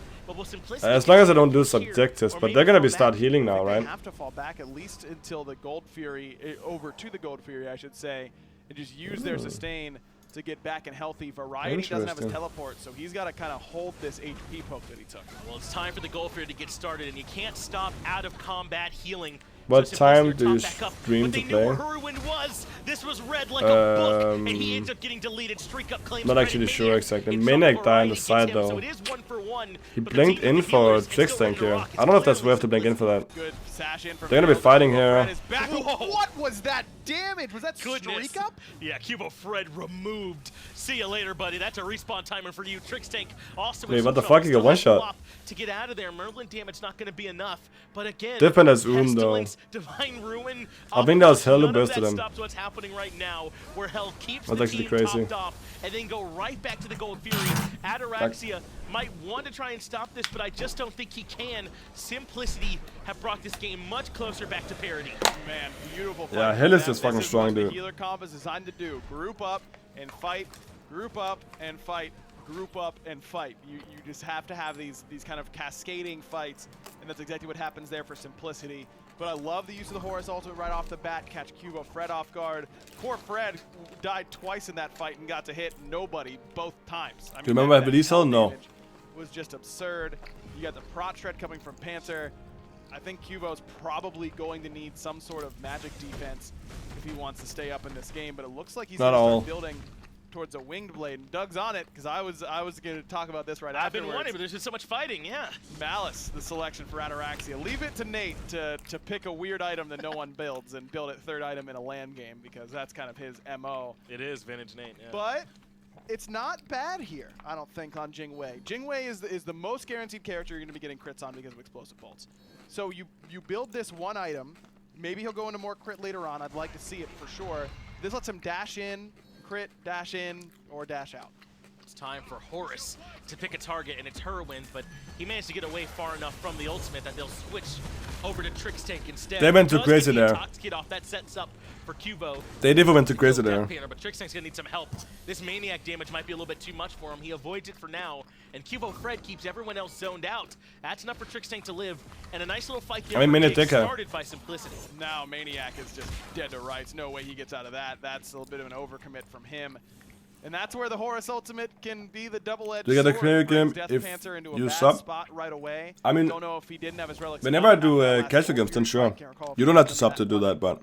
As long as I don't do subjectives, but they're gonna be start healing now, right? They have to fall back at least until the Gold Fury, over to the Gold Fury, I should say, and just use their sustain to get back and healthy. Variety doesn't have his teleport, so he's got to kind of hold this HP poke that he took. Well, it's time for the Gold Fury to get started, and you can't stop out of combat healing. What time do you stream to play? This was read like a book, and he ends up getting deleted. Streak up claims not actually sure exactly. Maniac died on the side though. So it is 1-for-1, he blinked in for Trickstank here. I don't know if that's worth to blink in for that. They're gonna be fighting here. What was that damage? Was that streak up? Yeah, Cubo Fred removed. See you later, buddy. That's a respawn timer for you. Trickstank also. Wait, what the fuck? You got one shot. To get out of there, Merlin damage not gonna be enough. But again, different as though. Divine Ruin. I think that was hell to burst to them. Stops what's happening right now, where Hell keeps that's the actually team crazy. topped off, and then go right back to the Gold Fury. Ataraxia might want to try and stop this, but I just don't think he can. Simplicity have brought this game much closer back to parity. Man, beautiful. Yeah, Hell is just fucking strong, dude. The healer comp is designed to do: group up and fight, group up and fight. Group up and fight. You just have to have these kind of cascading fights, and that's exactly what happens there for Simplicity. But I love the use of the Horus Ultimate right off the bat, catch Cubo Fred off guard. Poor Fred died twice in that fight and got to hit nobody both times. I mean, do you remember Ebelisel? No. Was just absurd. You got the Prot Shred coming from Panther. I think Cubo's probably going to need some sort of magic defense if he wants to stay up in this game, but it looks like he's going to start building towards a winged blade, and Doug's on it because I was going to talk about this right afterwards. I've been wanting, but there's just so much fighting. Yeah. Malice, the selection for Ataraxia. Leave it to Nate to pick a weird item that no one builds and build it third item in a LAN game because that's kind of his MO. It is vintage Nate. Yeah. But it's not bad here, I don't think, on Jingwei. Jingwei is the most guaranteed character you're going to be getting crits on because of explosive bolts. So you build this one item. Maybe he'll go into more crit later on. I'd like to see it for sure. This lets him dash in, crit, dash in, or dash out. It's time for Horus to pick a target, and it's Hurwin, but he managed to get away far enough from the ultimate that they'll switch over to Trickstank instead. They went too crazy there. Off. That sets up for Cubo. They never went too crazy there. But Trickstank's gonna need some help. This Maniac damage might be a little bit too much for him. He avoids it for now, and Cubo Fred keeps everyone else zoned out. That's enough for Trickstank to live, and a nice little fight there. I mean, started by Simplicity. Now Maniac is just dead to rights. No way he gets out of that. That's a little bit of an overcommit from him. And that's where the Horus Ultimate can be the double-edged sword. You get a clear game if you sub. Spot right away. I mean, don't know if he didn't have his relics. Whenever I do casual games, then sure. You don't have to sub to do that, but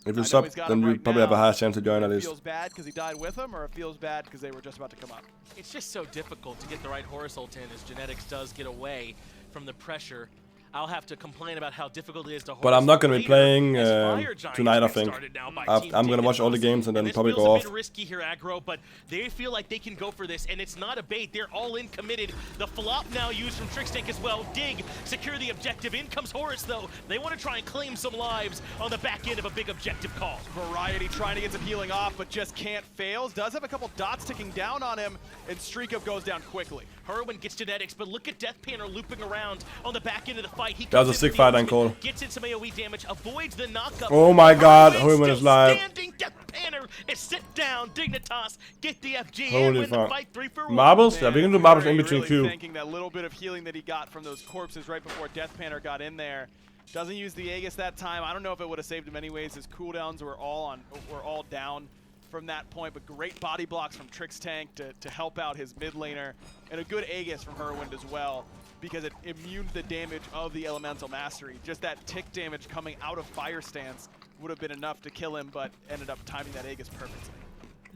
if you sub, then you probably have a high chance to join at least. It feels bad because he died with him, or it feels bad because they were just about to come up. It's just so difficult to get the right Horus ult in as Genetics does get away from the pressure. I'll have to complain about how difficult it is to hold. But I'm not going to be playing tonight, I think. I'm going to watch all the games and then probably go off. It's a bit risky here, Aggro, but they feel like they can go for this, and it's not a bait. They're all in committed. The flop now used from Trickstank as well. Dig, secure the objective. In comes Horus, though. They want to try and claim some lives on the back end of a big objective call. Variety trying to get some healing off, but just can't. Fails. Does have a couple dots ticking down on him, and Streak Up goes down quickly. Hurwin gets Genetics, but look at Death Panner looping around on the back end of the fight. He that was a sick fight, Cole. Gets in some AoE damage, avoids the knockup. Oh my god, Hurwin is live. Standing, Death Panner is sit down. Dignitas get the FG Holy and win fuck. the fight 3-for-1. Marbles? Yeah, we can do marbles in between Q. Thanking that little bit of healing that he got from those corpses right before Death Panner got in there. Doesn't use the Aegis that time. I don't know if it would have saved him anyways. His cooldowns were all down from that point, but great body blocks from Trixtank to help out his mid laner, and a good Aegis from Herwind as well, because it immuned the damage of the Elemental Mastery. Just that tick damage coming out of Fire Stance would have been enough to kill him, but ended up timing that Aegis perfectly.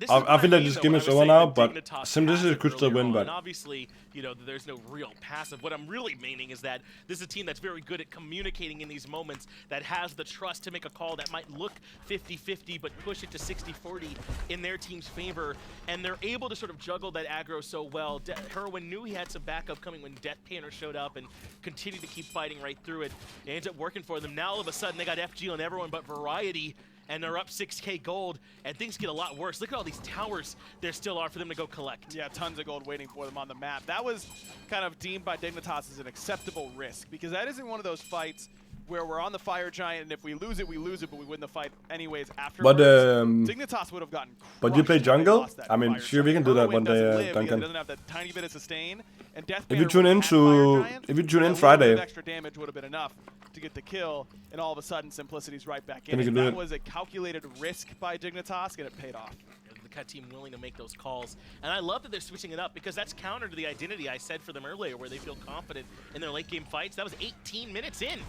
I feel like this game is over now, but Simplicity could still win, but... And obviously, you know, there's no real passive. What I'm really meaning is that this is a team that's very good at communicating in these moments, that has the trust to make a call that might look 50-50, but push it to 60-40 in their team's favor, and they're able to sort of juggle that aggro so well. Herwind knew he had some backup coming when Death Panter showed up and continued to keep fighting right through it. It ends up working for them. Now all of a sudden they got FG on everyone but Variety, and they're up 6k gold, and things get a lot worse. Look at all these towers there still are for them to go collect. Yeah, tons of gold waiting for them on the map. That was kind of deemed by Dignitas as an acceptable risk, because that isn't one of those fights where we're on the Fire Giant, and if we lose it, but we win the fight anyways afterwards. But Dignitas would have gotten crushed. But you play jungle? I mean, sure, we can do that Herwind one day, He Duncan. doesn't have that tiny bit of sustain, and Death If you Panter tune in Friday, extra damage would have been enough to get the kill, and all of a sudden Simplicity's right back Then in. we can And do that it. was a calculated risk by Dignitas, and it paid off. The cut team willing to make those calls, and I love that they're switching it up, because that's counter to the identity I said for them earlier, where they feel confident in their late game fights. That was 18 minutes in.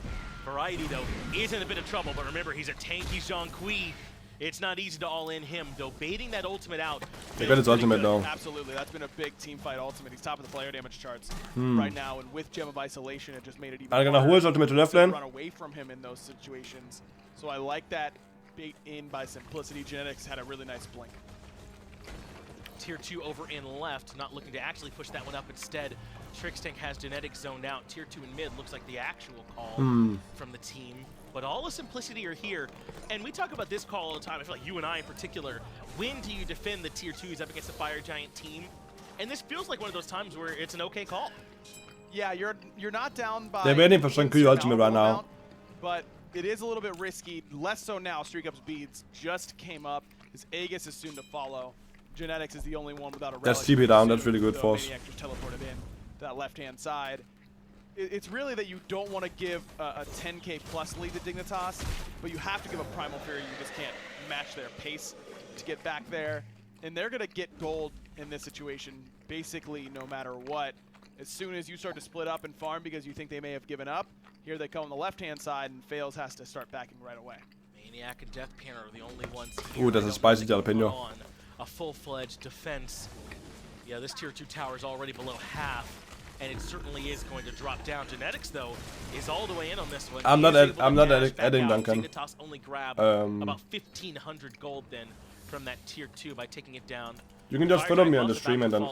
Variety though is in a bit of trouble, but remember, he's a tanky Jean-Qui. It's not easy to all in him, though. Baiting that ultimate out. They got his ultimate though. Absolutely, that's been a big team fight ultimate. He's top of the player damage charts right now, and with Gem of Isolation, it just made it even I'm gonna harder ultimate to left to lane. run away from him in those situations. So I like that bait in by Simplicity. Genetics had a really nice blink. Tier 2 over in left, not looking to actually push that one up. Instead, Trixtank has Genetics zoned out. Tier 2 in mid looks like the actual call from the team. But all of Simplicity are here, and we talk about this call all the time. I feel like you and I in particular, when do you defend the Tier 2s up against the Fire Giant team? And this feels like one of those times where it's an okay call. Yeah, you're not down by... They're waiting for Jean-Qui ultimate right now. But it is a little bit risky. Less so now. Streak Up's beads just came up. His Aegis is soon to follow. Genetics is the only one without a relic. That's TP down, that's really good for us. Maniac just teleported in to that left-hand side. It's really that you don't want to give a 10k plus lead to Dignitas, but you have to give a Primal Fury. You just can't match their pace to get back there. And they're going to get gold in this situation basically no matter what. As soon as you start to split up and farm because you think they may have given up, here they come on the left-hand side, and Fails has to start backing right away. Maniac and Death Panter are the only ones here. Ooh, that's a spicy jalapeno. On a full-fledged defense. Yeah, this Tier 2 tower is already below half, and it certainly is going to drop down. Genetics, though, is all the way in on this one. I'm not adding Duncan. Dignitas only grab about 1,500 gold then from that Tier 2 by taking it down. You can just follow me on the stream and then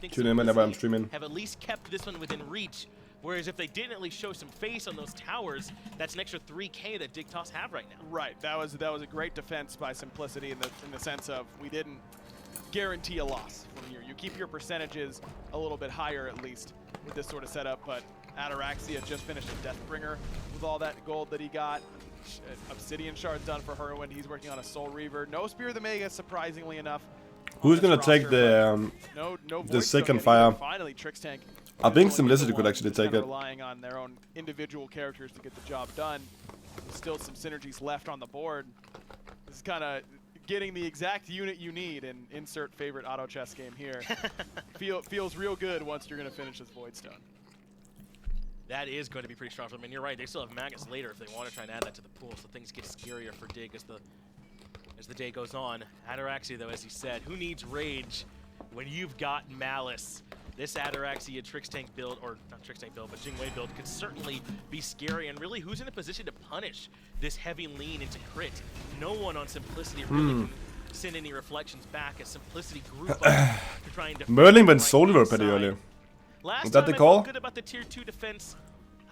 tune in whenever I'm streaming. Have at least kept this one within reach. Whereas if they didn't at least show some face on those towers, that's an extra 3k that Dignitas have right now. Right, that was a great defense by Simplicity in the sense of we didn't guarantee a loss from here. You keep your percentages a little bit higher at least with this sort of setup, but Ataraxia just finished a Deathbringer with all that gold that he got. Obsidian Shard's done for Herwind. He's working on a Soul Reaver. No Spear of the Mega, surprisingly enough. Who's gonna take the second fire? Finally, Trixtank. I think Simplicity could actually take it. Relying on their own individual characters to get the job done. There's still some synergies left on the board. This is kind of getting the exact unit you need, and insert favorite auto chess game here. Feels real good once you're going to finish this Voidstone. That is going to be pretty strong for them, and you're right, they still have Magus later if they want to try and add that to the pool, so things get scarier for Dig as the day goes on. Ataraxia, though, as you said, who needs Rage when you've got Malice? This Ataraxia Trixtank build, or not Trixtank build, but Jingwei build could certainly be scary, and really, who's in a position to punish this heavy lean into crit? No one on Simplicity really can send any reflections back as Simplicity group up to try and defend. Merlin went Solver pretty early. Last that time the call? I felt good about the Tier 2 defense.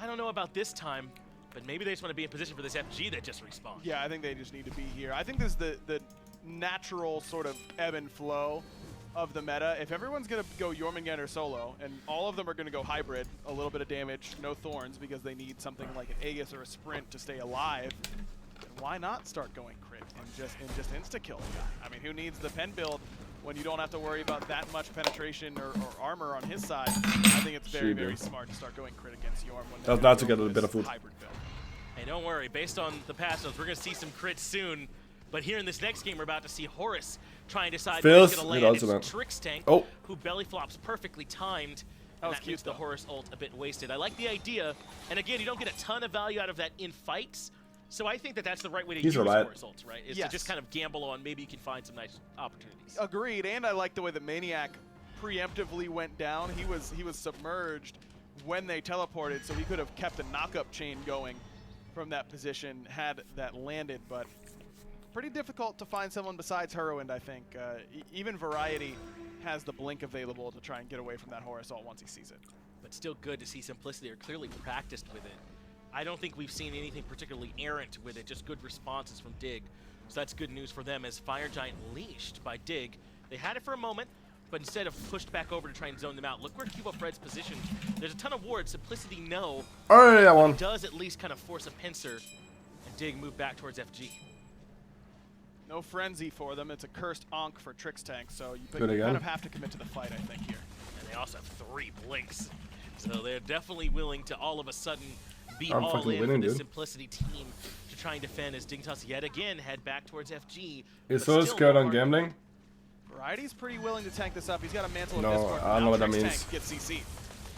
I don't know about this time, but maybe they just want to be in position for this FG that just respawned. Yeah, I think they just need to be here. I think this is the natural sort of ebb and flow of the meta. If everyone's going to go Jormungandr solo, and all of them are going to go hybrid, a little bit of damage, no thorns, because they need something like an Aegis or a Sprint to stay alive, then why not start going crit and just insta-kill the guy? I mean, who needs the pen build when you don't have to worry about that much penetration or armor on his side? I think it's very, very smart to start going crit against Jorm when that's not to get a bit of food. Hybrid build. Hey, don't worry. Based on the past notes, we're going to see some crits soon. But here in this next game, we're about to see Horus try and decide where he's going to land. It's Trix Tank, who belly flops perfectly timed. That was cute, the Horus ult a bit wasted. I like the idea. And again, you don't get a ton of value out of that in fights. So I think that that's the right way to use Horus ults, right? Is to just kind of gamble on maybe you can find some nice opportunities. Agreed, and I like the way that Maniac preemptively went down. He was submerged when they teleported, so he could have kept a knock-up chain going from that position had that landed, but pretty difficult to find someone besides Heroin, I think. Even Variety has the blink available to try and get away from that Horus ult once he sees it. But still good to see Simplicity are clearly practiced with it. I don't think we've seen anything particularly errant with it, just good responses from Dig. So that's good news for them as Fire Giant leashed by Dig. They had it for a moment, but instead of pushed back over to try and zone them out. Look where Cubo Fred's positioned. There's a ton of wards. Simplicity no. Oh, yeah, one. Does at least kind of force a pincer, and Dig move back towards FG. No frenzy for them. It's a cursed Ankh for Trix Tank, so you kind of have to commit to the fight, I think, here. And they also have 3 blinks. So they're definitely willing to all of a sudden be all in for the Simplicity team to try and defend as Dignitas yet again head back towards FG. Is so scared on gambling? Variety's pretty willing to tank this up. He's got a mantle of Discord. I don't know what that means. Gets CC.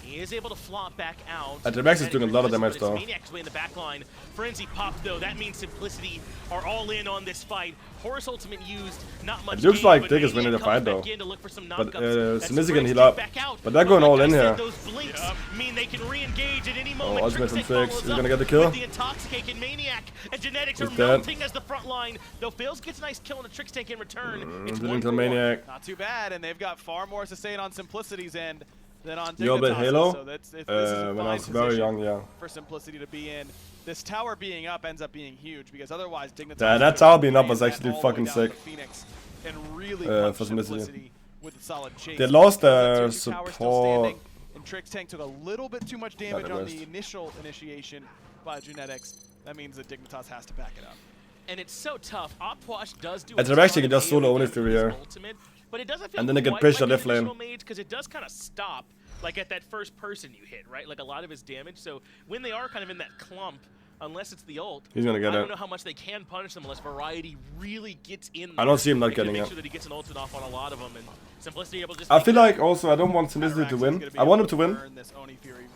He is able to flop back out. Max is doing a lot of damage though. Maniac's way in the back line. Frenzy popped though. That means Simplicity are all in on this fight. Horus ultimate used, not much. It looks like Dig is winning the fight though. But significant heal up. But they're going all in here. Those blinks mean they can re-engage at any moment. Ultimate from Trix. He's gonna get the kill. The Intoxicated Maniac and Genetics are melting as the front line. Though Fails gets a nice kill on a Trix Tank in return. It's one for Maniac. Not too bad, and they've got far more sustain on Simplicity's end than on Dignitas. Halo. So this is a when I was very young, yeah. For Simplicity to be in. This tower being up ends up being huge because otherwise Dignitas. Yeah, that tower being up was actually fucking sick. And really for Simplicity with a solid chase. They lost their support. And Trix Tank took a little bit too much damage on the initial initiation by Genetics. That means that Dignitas has to back it up. And it's so tough. Opwash does do. It's actually just solo only through here. But it doesn't feel and then they get pushed on left lane. Because it does kind of stop, like at that first person you hit, right? Like a lot of his damage. So when they are kind of in that clump, unless it's the ult, he's gonna get I don't know how much they can punish them unless Variety really gets in there. I don't see him not getting it. Make sure that he gets an ultimate off on a lot of them, and Simplicity able to just. I feel like also I don't want Simplicity to win. I want him to win,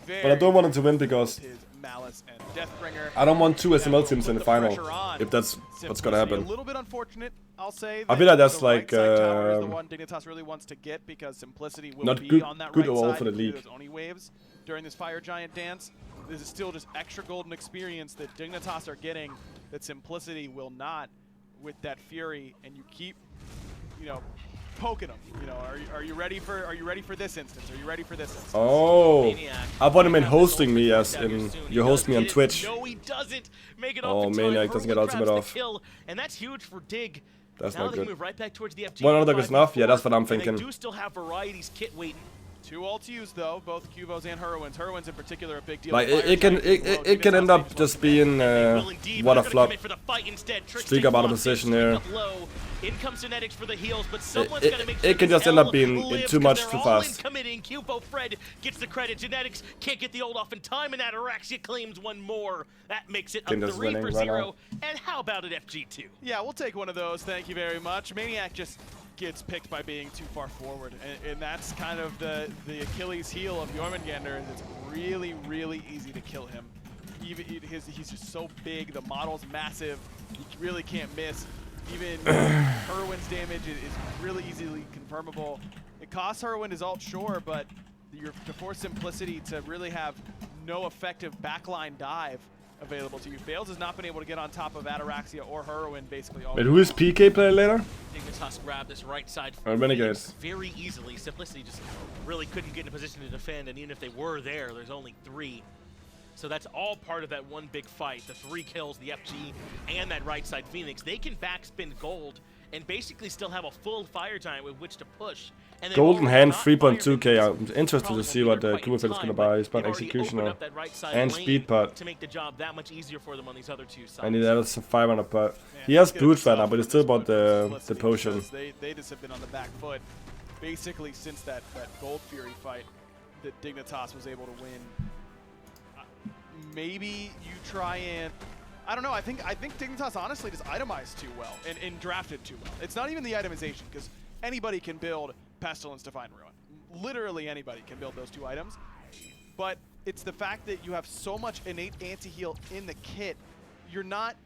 but I don't want him to win because I don't want 2 SML teams in the final. If that's what's gonna happen. A little bit unfortunate, I'll say. I feel like that's like the one Dignitas really wants to get because Simplicity will not be good, on that good right all side for the league. those Oni waves during this Fire Giant dance. This is still just extra golden experience that Dignitas are getting that Simplicity will not with that Fury, and you keep, you know, poking them. You know, are you ready for this instance? Are you ready for this instance? Oh, I thought him in hosting me as in you host me on Twitch. No, he doesn't make it off. Oh, Maniac doesn't get ultimate off. And that's huge for Dig. That's now not good. Move right back towards the FG. One other is enough. Yeah, that's what I'm thinking. They do still have Variety's kit waiting. 2 ults used though, both Cubos and Heroines. Heroines in particular a big deal. Like it can end up just being what a flop. Streak up out of position here. In comes Genetics for the heals, but someone's got to make sure it can just end up being too much too fast. Committing. Cubo Fred gets the credit. Genetics can't get the ult off in time, and Ataraxia claims one more. That makes it a 3-0. And how about an FG2? Yeah, we'll take one of those. Thank you very much. Maniac just gets picked by being too far forward, and that's kind of the Achilles heel of Jormungandr. It's really, really easy to kill him. He's just so big. The model's massive. You really can't miss. Even Heroin's damage is really easily confirmable. It costs Heroin his ult, sure, but to force Simplicity to really have no effective backline dive available to you. Fails has not been able to get on top of Ataraxia or Heroin basically all. Wait, who is PK player later? Dignitas grabbed this right side Renegades very easily. Simplicity just really couldn't get in a position to defend, and even if they were there's only 3. So that's all part of that one big fight. The 3 kills, the FG, and that right side Phoenix. They can backspin gold and basically still have a full Fire Giant with which to push. And Golden Hand 3.2k. I'm interested to see what Cubo Fred is going to buy. He's buying Executioner and Speed Pot. To make the job that much easier for them on these other 2 sides. And he has a 500 pot. He has boots right now, but he still bought the potion. They just have been on the back foot basically since that Gold Fury fight that Dignitas was able to win. Maybe you try and I don't know. I think Dignitas honestly just itemized too well and drafted too well. It's not even the itemization, because anybody can build Pestilence, Divine Ruin. Literally anybody can build those 2 items. But it's the fact that you have so much innate anti-heal in the kit, you're not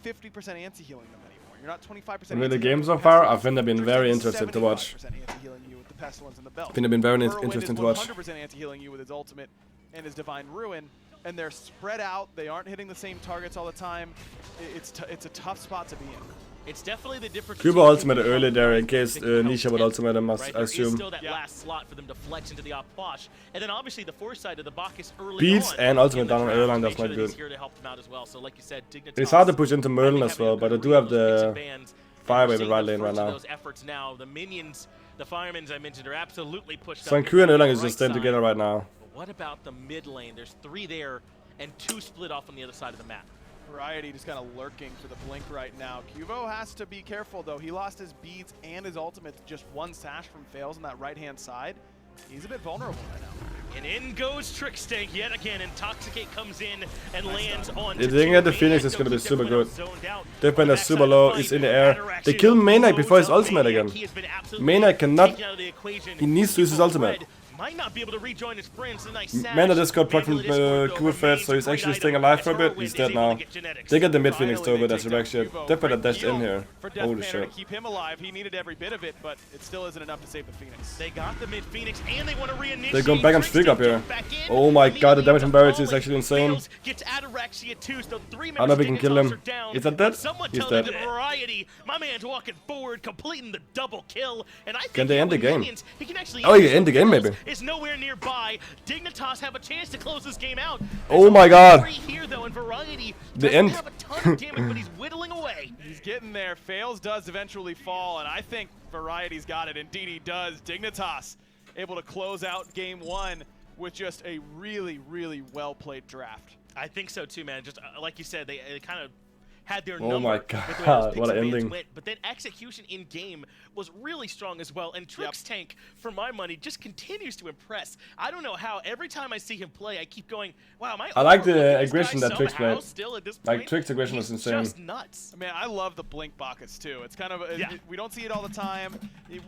50% anti-healing them anymore. You're not 25%. With the game so far, I think they've been very interesting to watch. I think they've been very interesting to watch. 100% anti-healing you with his ultimate and his Divine Ruin, and they're spread out. They aren't hitting the same targets all the time. It's a tough spot to be in. It's definitely the difference. Cuba ultimate early there in case Nisha would ultimate him, I assume. Still that last slot for them to flex into the Opwash, and then obviously the foresight of the Bacchus early Beats and ultimate down on airline, that's not good. It's hard to push into Merlin as well, but I do have the fire wave in right lane right now. The minions, the firemen I mentioned, are absolutely pushed. So Q and Erlang is just staying together right now. But what about the mid lane? There's 3 there and 2 split off on the other side of the map. Variety just kind of lurking for the blink right now. Cuvo has to be careful though. He lost his beads and his ultimate to just 1 sash from Fails on that right-hand side. He's a bit vulnerable right now. And in goes Trickstank yet again. Intoxicate comes in and lands on. The thing at the Phoenix is going to be super good. Deadpan is super low, is in the air. They kill Maniac before his ultimate again. Maniac cannot. He needs to use his ultimate. Might not be able to rejoin his friends. Mana just got blocked from Q-Fed, so he's actually staying alive for a bit. He's dead now. They get the mid Phoenix though with that resurrection. Deadpan dashed in here. Holy shit. To keep him alive, he needed every bit of it, but it still isn't enough to save the Phoenix. They got the mid Phoenix and they want to reinitiate. They're going back on streak up here. Oh my god, the damage from Variety is actually insane. I don't know if we can kill him. Is that dead? He's dead. My man's walking forward, completing the double kill. And I think can they end the game? He can actually oh, yeah, end the game maybe. Is nowhere nearby. Dignitas have a chance to close this game out. Oh my god. Here, though, and Variety the end. Have a ton of damage, but he's whittling away. He's getting there. Fails does eventually fall, and I think Variety's got it. Indeed he does. Dignitas able to close out game 1 with just a really, really well-played draft. I think so too, man. Just like you said, they kind of had their number. Oh my god, what an ending. Went, but then execution in game was really strong as well, and Trickstank, for my money, just continues to impress. I don't know how, every time I see him play, I keep going, wow, I like the aggression that Trix played. Like, Trix aggression was insane. Just nuts. I mean, I love the blink Bacchus too. It's kind of, we don't see it all the time.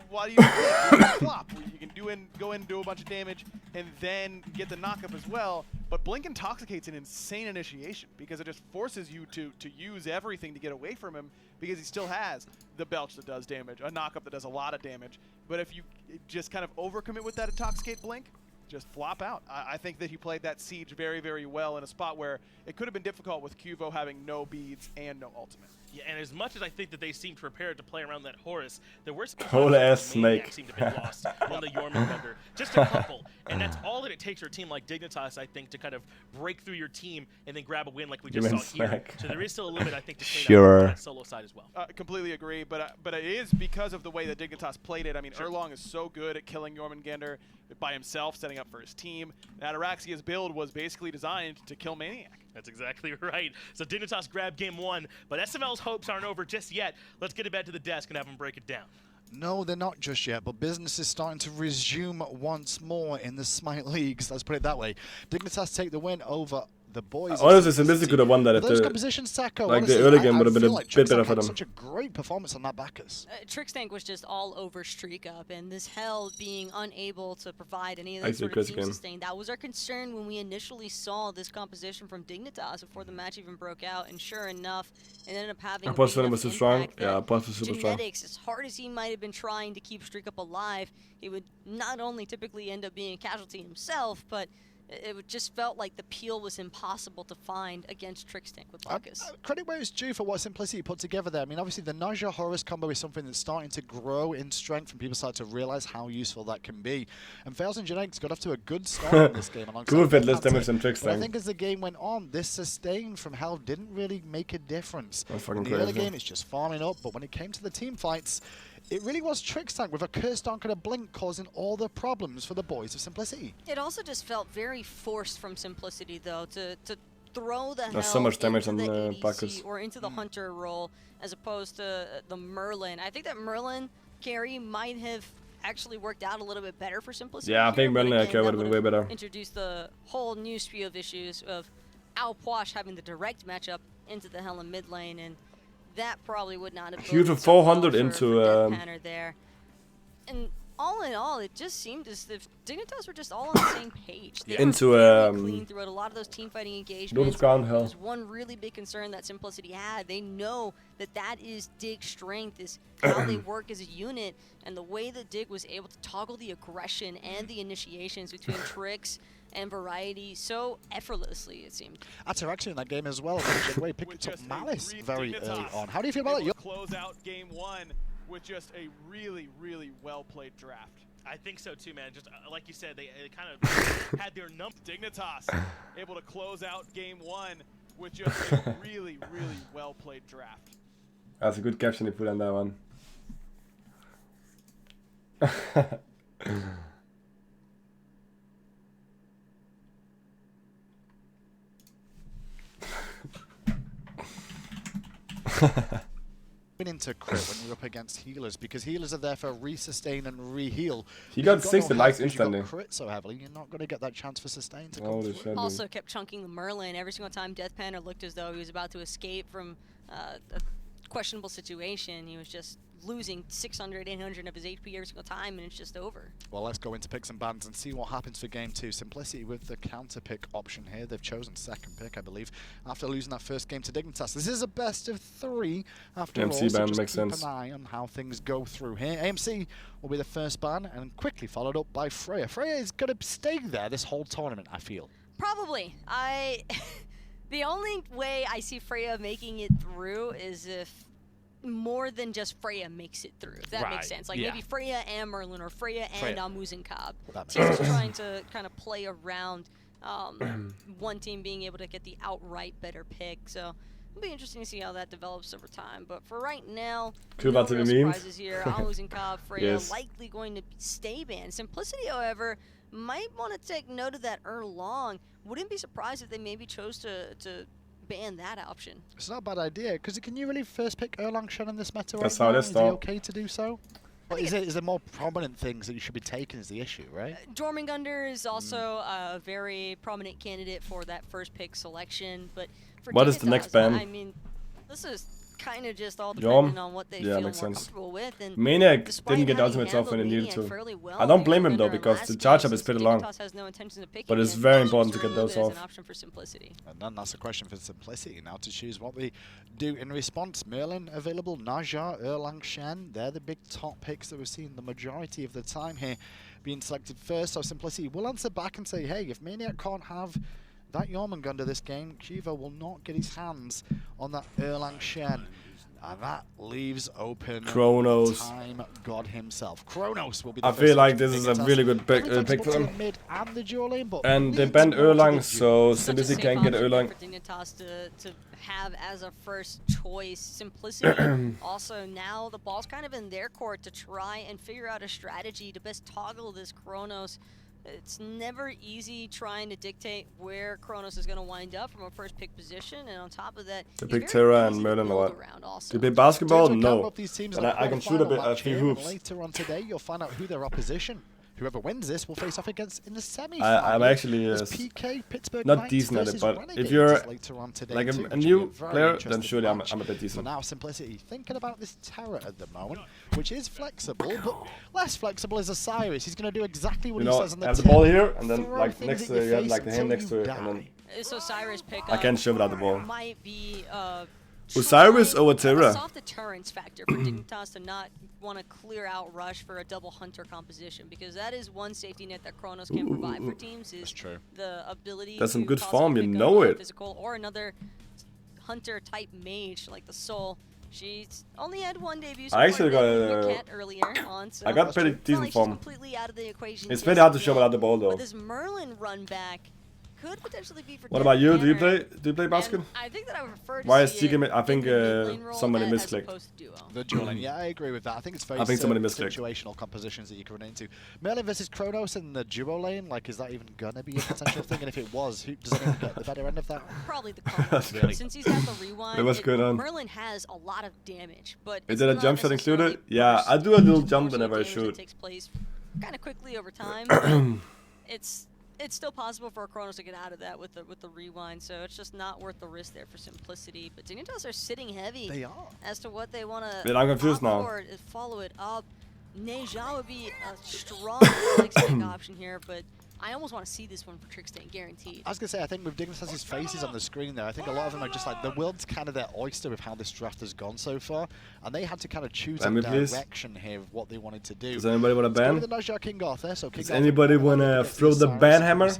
Why do you flop? You can go in, do a bunch of damage, and then get the knockup as well. But Blink Intoxicate's an insane initiation because it just forces you to use everything to get away from him, because he still has the Belch that does damage, a knockup that does a lot of damage. But if you just kind of overcommit with that Intoxicate Blink, just flop out. I think that he played that Siege very, very well in a spot where it could have been difficult with Cuvo having no beads and no ultimate. Yeah, and as much as I think that they seemed prepared to play around that Horus, there were some whole ass snake seemed to be lost on the Yorman vendor. Just a couple. And that's all that it takes for a team like Dignitas, I think, to kind of break through your team and then grab a win like we just saw here. So there is still a limit, I think, to clean up on that solo side as well. Completely agree, but it is because of the way that Dignitas played it. I mean, Erlong is so good at killing Jormungandr by himself, setting up for his team. And Ataraxia's build was basically designed to kill Maniac. That's exactly right. So Dignitas grabbed game 1, but SML's hopes aren't over just yet. Let's get it back to the desk and have them break it down. No, they're not just yet, but business is starting to resume once more in the Smite Leagues. Let's put it that way. Dignitas take the win over the boys. Honestly, Simplicity could have won that if those compositions, Sacco, like honestly, the early game would have been a like bit better for them. Such a great performance on that Bacchus. Trickstank was just all over Streak Up, and this Hell being unable to provide any of that sort of team sustain. That was our concern when we initially saw this composition from Dignitas before the match even broke out, and sure enough, it ended up having a was so strong. Yeah, Plus was super strong. Genetics, as hard as he might have been trying to keep Streak Up alive, he would not only typically end up being a casualty himself, but it just felt like the peel was impossible to find against Trickstank with Bacchus. Credit where it's due for what Simplicity put together there. I mean, obviously, the Nausea Horus combo is something that's starting to grow in strength, and people start to realize how useful that can be. And Fails and Genetics got off to a good start in this game. Cool bit less damage than Trickstank. But I think as the game went on, this sustain from Hell didn't really make a difference. That's fucking in the early game, it's just farming up, but when it came to the team fights, it really was Trickstank with a Cursed Donk and a Blink causing all the problems for the boys of Simplicity. It also just felt very forced from Simplicity, though, to throw the There's so much damage on the Bacchus. or into the Hunter role as opposed to the Merlin. I think that Merlin carry might have actually worked out a little bit better for Simplicity. Yeah, I think Merlin carry would have been way better. Introduced the whole new spew of issues of Al Posh having the direct matchup into the Hell in mid lane, and that probably would not have Huge boded for so well 400 for into Death Panner there. And all in all, it just seemed as if Dignitas were just all on the same page. They into were very clean throughout a lot of those team fighting engagements. There's one really big concern that Simplicity had. They know that that is Dig's strength, is how they work as a unit, and the way that Dig was able to toggle the aggression and the initiations between tricks and variety so effortlessly, it seemed. Interaction in that game as well. Jigway picked up Malice very early on. How do you feel about that? Close out game one with just a really, really well-played draft. I think so too, man. Just like you said, they kind of had their number. Dignitas able to close out game one with just a really, really well-played draft. That's a good caption you put on that one. Into crit when you're up against healers, because healers are there for resustain and reheal. He got 60 likes instantly. You crit so heavily, you're not going to get that chance for sustain to come through. Also kept chunking the Merlin every single time Death Panner looked as though he was about to escape from a questionable situation. He was just losing 600, 800 of his HP every single time, and it's just over. Well, let's go into picks and bans and see what happens for game two. Simplicity with the counter pick option here. They've chosen second pick, I believe, after losing that first game to Dignitas. This is a best of 3 after all, so just makes keep sense. an eye on how things go through here. AMC will be the first ban, and quickly followed up by Freya. Freya is going to stay there this whole tournament, I feel. Probably. The only way I see Freya making it through is if more than just Freya makes it through, if that makes sense. Like maybe Freya and Merlin, or Freya and Amuz and Cobb. Teams trying to kind of play around one team being able to get the outright better pick. So it'll be interesting to see how that develops over time. But for right now, no real surprises here. Amuz and Cobb, Freya likely going to stay banned. Simplicity, however, might want to take note of that Erlong. Wouldn't be surprised if they maybe chose to ban that option. It's not a bad idea, because can you really first pick Erlang Shen in this meta That's right how now? they Is it start. okay to do so? Well, is there more prominent things that you should be taking is the issue, right? Jormungandr is also a very prominent candidate for that first pick selection, but for what is the next ban? I mean, this is kind of just all dependent on what they feel more comfortable with. And Maniac didn't get ultimates off when he needed to. Well, I don't blame him though, because the charge up is pretty long. No but it's very important to get those off. And then that's a question for Simplicity now to choose what we do in response. Merlin available, Naja, Erlang Shen, they're the big top picks that we've seen the majority of the time here being selected first. So Simplicity will answer back and say, hey, if Maniac can't have that Jormungandr this game, Chivo will not get his hands on that Erlang Shen. And that leaves open Kronos. Time God himself. Kronos will be the I first feel like this is a really good pick for them. And they banned Erlang, so Simplicity can't get Erlang. For Dignitas to have as a first choice. Simplicity also now the ball's kind of in their court to try and figure out a strategy to best toggle this Kronos. It's never easy trying to dictate where Kronos is going to wind up from a first pick position, and on top of that, they pick Terra and Merlin a lot. Do you play basketball? No. But I can shoot a few hoops. Later on today, you'll find out who their opposition. Whoever wins this will face off against in the semi. I'm actually not decent at it, but if you're like a new player, then surely I'm a bit decent. For now, Simplicity thinking about this Terra at the moment, which is flexible, but less flexible is Osiris. He's going to do exactly what he says on the have the ball here, and then like next to you have like the hand next to it, and then Osiris pick I can't shove it out the ball. Might be Osiris over Terra. It's off the deterrence factor for Dignitas to not want to clear out rush for a double hunter composition, because that is one safety net that Kronos can provide for teams. Is the ability. That's some to good form, you pick know up it. Physical or another hunter type mage like the Soul. She's only had one debut. So I actually got earlier on. So I got pretty decent form. Completely out of the equation. It's pretty hard to shove it out the ball though. But this Merlin run back could potentially be for what about you? Do you play basket? I think that I would prefer to Why is TK? I think somebody misclicked. The dual lane, yeah, I agree with that. I think it's very situational compositions that you can run into. Merlin versus Kronos in the duo lane, like, is that even gonna be a potential thing? And if it was, who does anyone get the better end of that? Probably the Kronos. Really? Since he's got the rewind, what's going on? Merlin has a lot of damage, but is it a jump shot included? Yeah, I do a little jump whenever I shoot. It takes place kind of quickly over time. It's it's still possible for Kronos to get out of that with the rewind, so it's just not worth the risk there for Simplicity. But Dignitas are sitting heavy. They are. As to what they want to I'm confused now. Follow it up. Neja would be a strong Elixir option here, but I almost want to see this one for Trickstain, guaranteed. I was going to say, I think with Dignitas' faces on the screen there, I think a lot of them are just like, the world's kind of their oyster with how this draft has gone so far, and they had to kind of choose a direction here of what they wanted to do. Does anybody want to ban? Does anybody want to throw the ban hammer?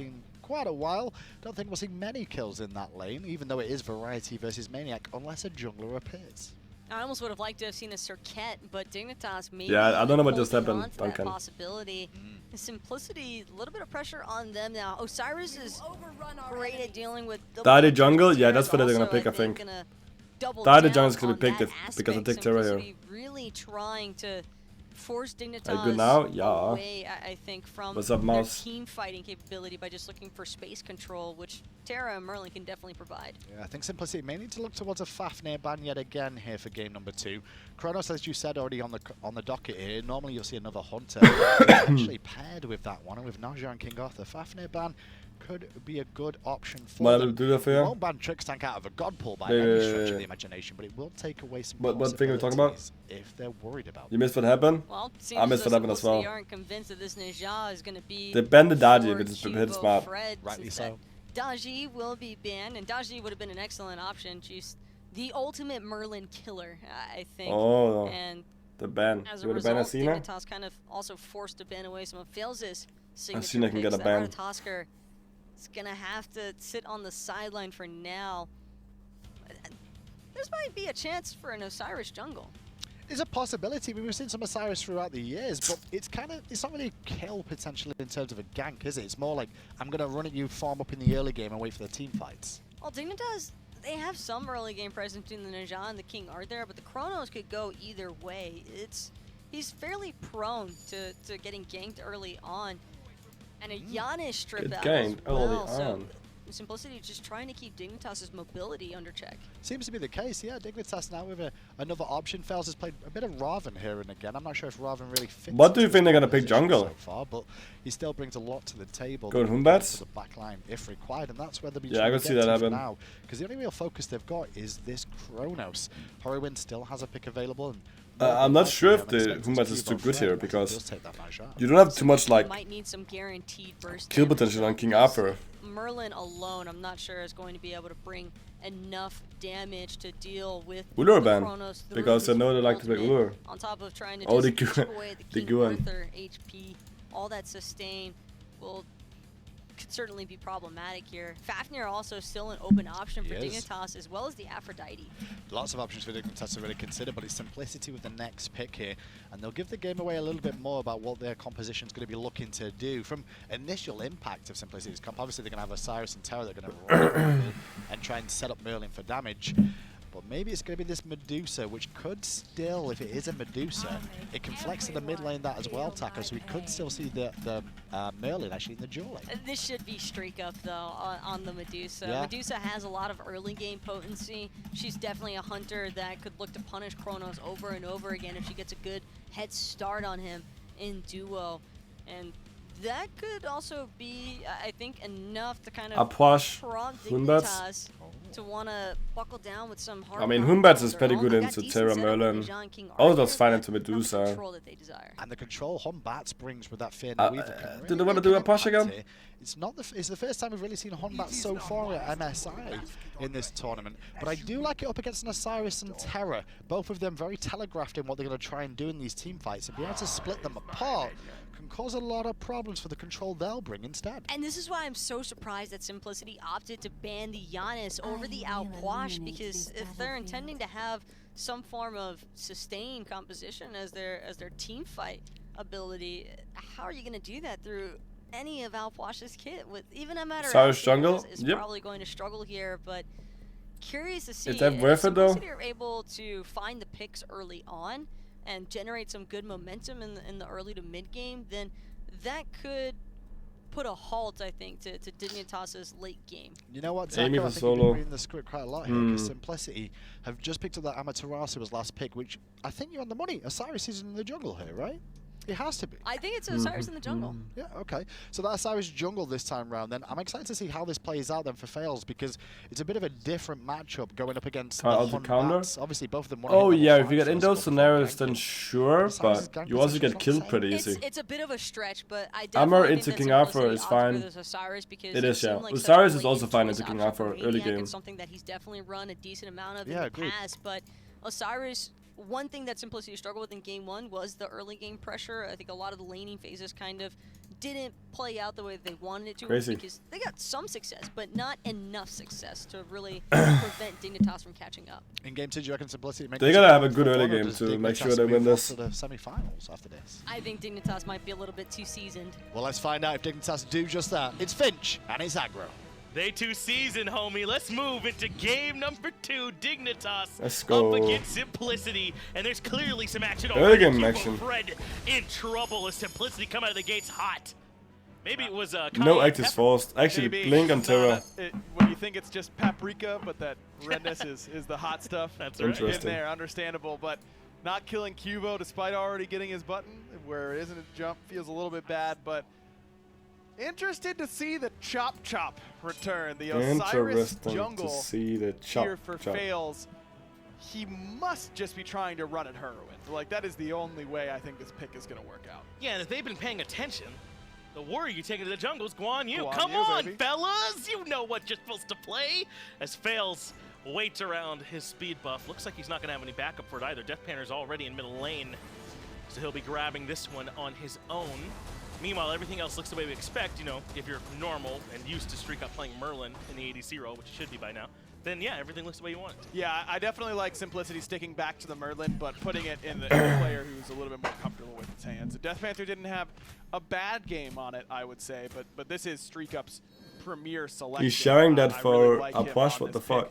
Quite a while. Don't think we'll see many kills in that lane, even though it is Variety versus Maniac, unless a jungler appears. I almost would have liked to have seen a Circuit, but Dignitas maybe. Yeah, I don't know what just happened. That possibility. The Simplicity, a little bit of pressure on them now. Osiris is great at dealing with. Die jungle? Yeah, that's what they're gonna pick, I think. Die jungle is gonna be picked because of Tick Terror here. Really trying to force Dignitas good now? Yeah. away, I think, from What's up, their Mouse? team fighting capability by just looking for space control, which Terra and Merlin can definitely provide. Yeah, I think Simplicity may need to look towards a Fafnir ban yet again here for game number 2. Kronos, as you said already on the docket here, normally you'll see another Hunter actually paired with that one, and with Naja and King Arthur, Fafnir ban could be a good option for them. It won't ban Trickstank out of a god pool by any stretch of the imagination, but it will take away some what thing are we talking about? If they're worried about You missed what happened? Well, I missed what happened as well. They aren't convinced that this Neja is going to be. They banned the Daji, which is hit smart. Rightly so. Daji will be banned, and Daji would have been an excellent option. She's the ultimate Merlin killer, I think. Oh, and the ban. As a result, Dignitas kind of also forced to ban away some of Fails' signature Asina can get a ban. Ratatosker is going to have to sit on the sideline for now. This might be a chance for an Osiris jungle. It's a possibility. We've seen some Osiris throughout the years, but it's not really a kill potential in terms of a gank, is it? It's more like, I'm going to run at you, farm up in the early game and wait for the team fights. Well, Dignitas, they have some early game presence between the Neja and the King Arthur, but the Kronos could go either way. He's fairly prone to getting ganked early on. And a Giannis strip out as well, so Simplicity just trying to keep Dignitas' mobility under check. Seems to be the case, yeah. Dignitas now with another option. Fails has played a bit of Raven here and again. I'm not sure if Raven really fits. What do you think they're going to pick jungle? So far, but he still brings a lot to the table. Good Humbats? The back line if required, and that's where they'll be I can see that happen now. Because the only real focus they've got is this Kronos. Horrorwind still has a pick available. And I'm not sure if the Humbats is too good here, because you don't have too much like might need some guaranteed burst kill potential on King Arthur. Merlin alone, I'm not sure is going to be able to bring enough damage to deal with Ulur the ban, Kronos because I know they like to play Ulur. On top of trying to just chip away the King Arthur HP, all that sustain could certainly be problematic here. Fafnir also still an open option for Dignitas, as well as the Aphrodite. Lots of options for Dignitas to really consider, but it's Simplicity with the next pick here, and they'll give the game away a little bit more about what their composition is going to be looking to do. From initial impact of Simplicity's comp, obviously they're going to have Osiris and Terra, they're going to run and try and set up Merlin for damage. But maybe it's going to be this Medusa, which could still, if it is a Medusa, it can flex to the mid lane that as well, Taco, so we could still see the Merlin actually in the duel lane. This should be streak up, though, on the Medusa. Yeah. Medusa has a lot of early game potency. She's definitely a hunter that could look to punish Kronos over and over again if she gets a good head start on him in duo. And that could also be, I think, enough to kind of prompt Dignitas to want to buckle down with some hard. I mean, Humbats is pretty good into Terra Merlin. Oh, that's fine into Medusa. And the control Humbats brings with that Fear do they want to do a push again? It's the first time we've really seen Humbats so far at MSI in this tournament. But I do like it up against an Osiris and Terra. Both of them very telegraphed in what they're going to try and do in these team fights, and be able to split them apart can cause a lot of problems for the control they'll bring instead. And this is why I'm so surprised that Simplicity opted to ban the Giannis over the Outquash, because if they're intending to have some form of sustained composition as their team fight ability, how are you going to do that through any of Outquash's kit? With even a matter of jungle is probably going to struggle here, but curious to see is that worth it though? Simplicity are able to find the picks early on and generate some good momentum in the early to mid game, then that could put a halt, I think, to Dignitas' late game. You know what, Taco, I think you've been reading the script quite a lot here, because Simplicity have just picked up that Amaterasu as last pick, which I think you're on the money. Osiris is in the jungle here, right? It has to be. I think it's Osiris in the jungle. Yeah, okay. So that's Osiris jungle this time round then. I'm excited to see how this plays out then for Fails, because it's a bit of a different matchup going up against the counter. Bats. Obviously, both of them Oh yeah, if you get in those scenarios, then sure, but you also get killed pretty easy. It's a bit of a stretch, but I Armor definitely into think King that Arthur is fine. It is, yeah. Osiris is also fine into King Arthur early game. It's something that he's definitely run a decent amount of in Yeah, the past, but Osiris, one thing that Simplicity struggled with in game 1 was the early game pressure. I think a lot of the laning phases kind of didn't play out the way they wanted it to, because they got some success, but not enough success to really prevent Dignitas from catching up. In game 2, do you reckon Simplicity they gotta have a good early game to make sure they win this. To the semi-finals after this. I think Dignitas might be a little bit too seasoned. Well, let's find out if Dignitas do just that. It's Finch and it's aggro. They too seasoned, homie. Let's move into game number 2. Dignitas Let's go. up against Simplicity, and there's clearly some action Early already. game action. Fred in trouble as Simplicity come out of the gates hot. Maybe it was no act is forced. Actually, Maybe. Blink on Terra. When you think it's just paprika, but that redness is the hot stuff. That's right. Interesting. In there, understandable, but not killing Cubo despite already getting his button, where it isn't a jump, feels a little bit bad, but interested to see the Chop Chop return. The Osiris jungle to see the here for Fails. He must just be trying to run at Heroin. Like, that is the only way I think this pick is going to work out. Yeah, and if they've been paying attention, the warrior you take into the jungle is Guan Yu. Guan Come Yu, on, baby. fellas! You know what you're supposed to play. As Fails waits around his speed buff. Looks like he's not going to have any backup for it either. Death Panther's already in middle lane, so he'll be grabbing this one on his own. Meanwhile, everything else looks the way we expect. You know, if you're normal and used to Streak Up playing Merlin in the ADC role, which you should be by now, then yeah, everything looks the way you want it to. Yeah, I definitely like Simplicity sticking back to the Merlin, but putting it in the player who's a little bit more comfortable with his hands. Death Panther didn't have a bad game on it, I would say, but this is Streak Up's premier selection. He's sharing that for really like a push, what the fuck?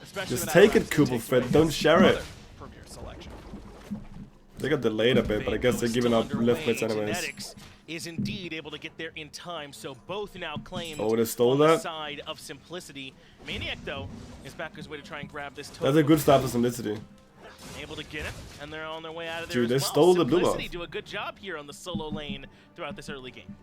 Especially Just when take it, Osiris Kubo takes Fed, away don't his share it. other premier selection. They got delayed a bit, but I guess they're giving up left plates anyways. Genetics is indeed able to get there in time, so both now claimed Oh, they stole on the that? side of Simplicity. Maniac, though, is back his way to try and grab this total. That's a good start for Simplicity. Able to get it, and they're on their way out of there. Dude, they as well. stole the blue buff. Simplicity do a good job here on the solo lane throughout this early game.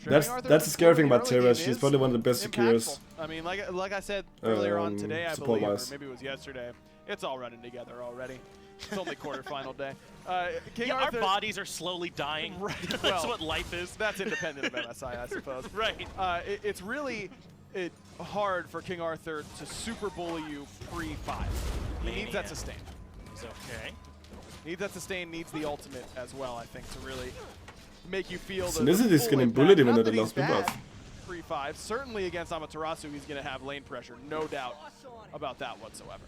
That's the scary thing about Terra. She's probably one of the best secures. I mean, like I said earlier on today, I believe, or support-wise. maybe it was yesterday. It's all running together already. It's only quarterfinal day. King Yeah, Arthur, our bodies are slowly dying. Right, That's well, what life is. That's independent of MSI, I suppose. Right. It's really hard for King Arthur to super bully you pre-5. He needs that sustain. He's okay. Needs that sustain, needs the ultimate as well, I think, to really make you feel the Simplicity is full getting impact. bullied even Not though that they he's lost blue bad buff. Pre-5. Certainly against Amaterasu, he's going to have lane pressure. No doubt about that whatsoever.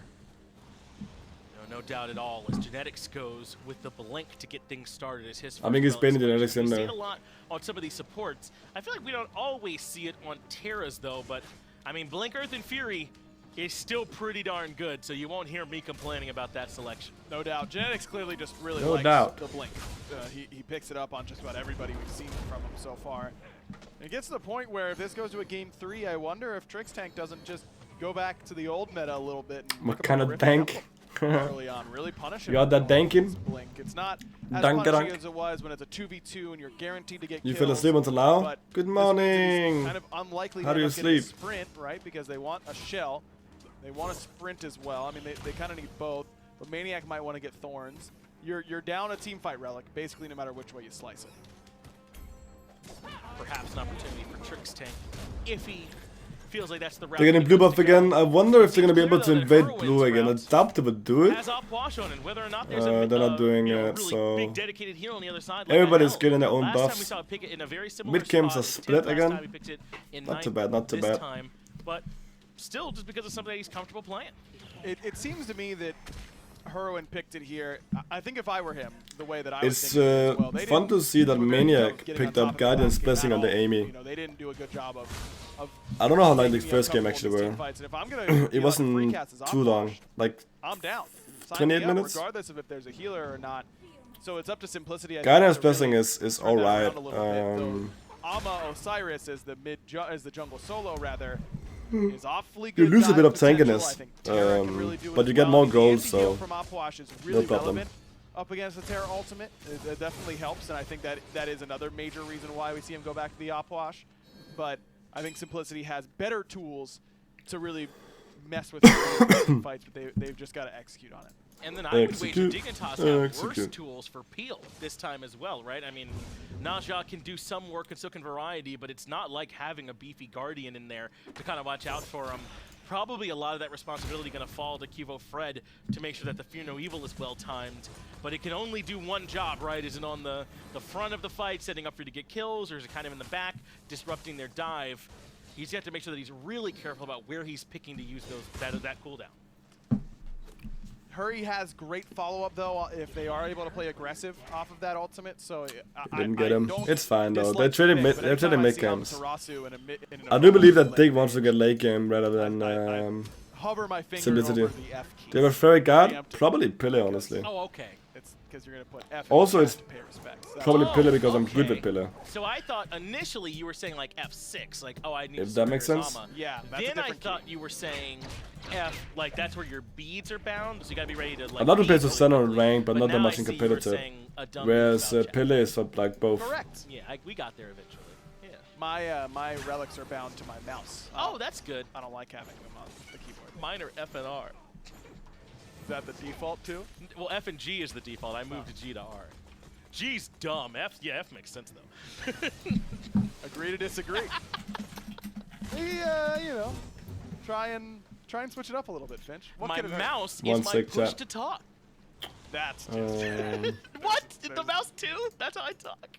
No doubt at all. As Genetics goes with the blink to get things started as his I think he's first baiting early Genetics selection. in We see there. it a lot on some of these supports. I feel like we don't always see it on Terra's though, but I mean, Blink Earth and Fury is still pretty darn good, so you won't hear me complaining about that selection. No doubt. Genetics clearly just really No likes doubt. the blink. He picks it up on just about everybody we've seen from him so far. It gets to the point where if this goes to a game 3, I wonder if Trix Tank doesn't just go back to the old meta a little bit. And What look kind up of the tank? early on, really punish him. You got that danking? Blink. It's not as Dank-a-dank. punishing as it was when it's a 2v2 and you're guaranteed to get You kills. fell asleep until now? But Good this means it's morning. kind of unlikely How to do you end up getting a sleep? sprint, right? Because they want a shell. They want a sprint as well. I mean, they kind of need both. But Maniac might want to get Thorns. You're down a team fight relic, basically no matter which way you slice it. Perhaps an opportunity for Trix Tank if he feels like that's the route. They're getting he blue wants buff to go. again. I wonder if they're gonna be able to Clear, though, invade that blue again. Heroin's Adaptive would do it. Has Opwash on, and whether or not there's They're not doing you know, it, really so big dedicated hero on the other side. everybody's like getting their own Last time we buffs. saw it pick it in a very similar Mid games spot. are split Last again. time he picked it in Not too ninth bad, not too this bad. time, but still, just because of something that he's comfortable playing. It seems to me that Heroin picked it here. I think if I were him, the way that I would It's think as well, they fun didn't to see that do a very good Maniac job of getting picked on up top of Guardian's the Blessing on the at all. Amy. You know, they didn't do a good job of I don't know how long the making me first game uncomfortable actually in these were. team fights. And if I'm gonna It wasn't too long, like I'm down. Sign 28 me up, minutes? regardless of if there's a healer or not. So it's up to Simplicity. I think, Guardian's to Blessing really is turn that alright. around a little bit. Though Ama Osiris as the jungle solo rather is awfully good. You lose a bit of dive potential. tankiness, I think Terra can really do it but as you get well. more The gold, anti-heal so from Opwash is really no problem. relevant. up against the Terra ultimate. It definitely helps, and I think that is another major reason why we see him go back to the Opwash. But I think Simplicity has better tools to really mess with fights, but they've just got to execute on it. And then I would wager Dignitas have worse tools for Peel this time as well, right? I mean, Najah can do some work and so can Variety, but it's not like having a beefy Guardian in there to kind of watch out for him. Probably a lot of that responsibility going to fall to Cuvo Fred to make sure that the Fear No Evil is well timed. But it can only do one job, right? Is it on the front of the fight, setting up for you to get kills, or is it kind of in the back, disrupting their dive? He's got to make sure that he's really careful about where he's picking to use that cooldown. Hurry has great follow-up, though, if they are able to play aggressive off of that ultimate. So didn't get him. It's fine, though. They're trading mid games. I do believe that Dig wants to get late game rather than Simplicity. They were very guard, probably Pille, honestly. Oh, okay. It's because you're going to put F also, it's pay respects. probably Pille because I'm good with Pille. So I thought initially you were saying like F6, like, oh, I need if that makes sense. Yeah, that's then I thought you were saying F, like that's where your beads are bound, so you gotta be ready to like. I'm not prepared to stand on rank, but not that much in competitive. Whereas Pille is like both. Correct. Yeah, we got there eventually. Yeah. My relics are bound to my mouse. Oh, that's good. I don't like having them on the keyboard. Mine are F and R. Is that the default too? Well, F and G is the default. I moved to G to R. G's dumb. F makes sense though. Agree to disagree. You know, try and switch it up a little bit, Finch. My mouse is my push to talk. That's just what? The mouse 2? That's how I talk.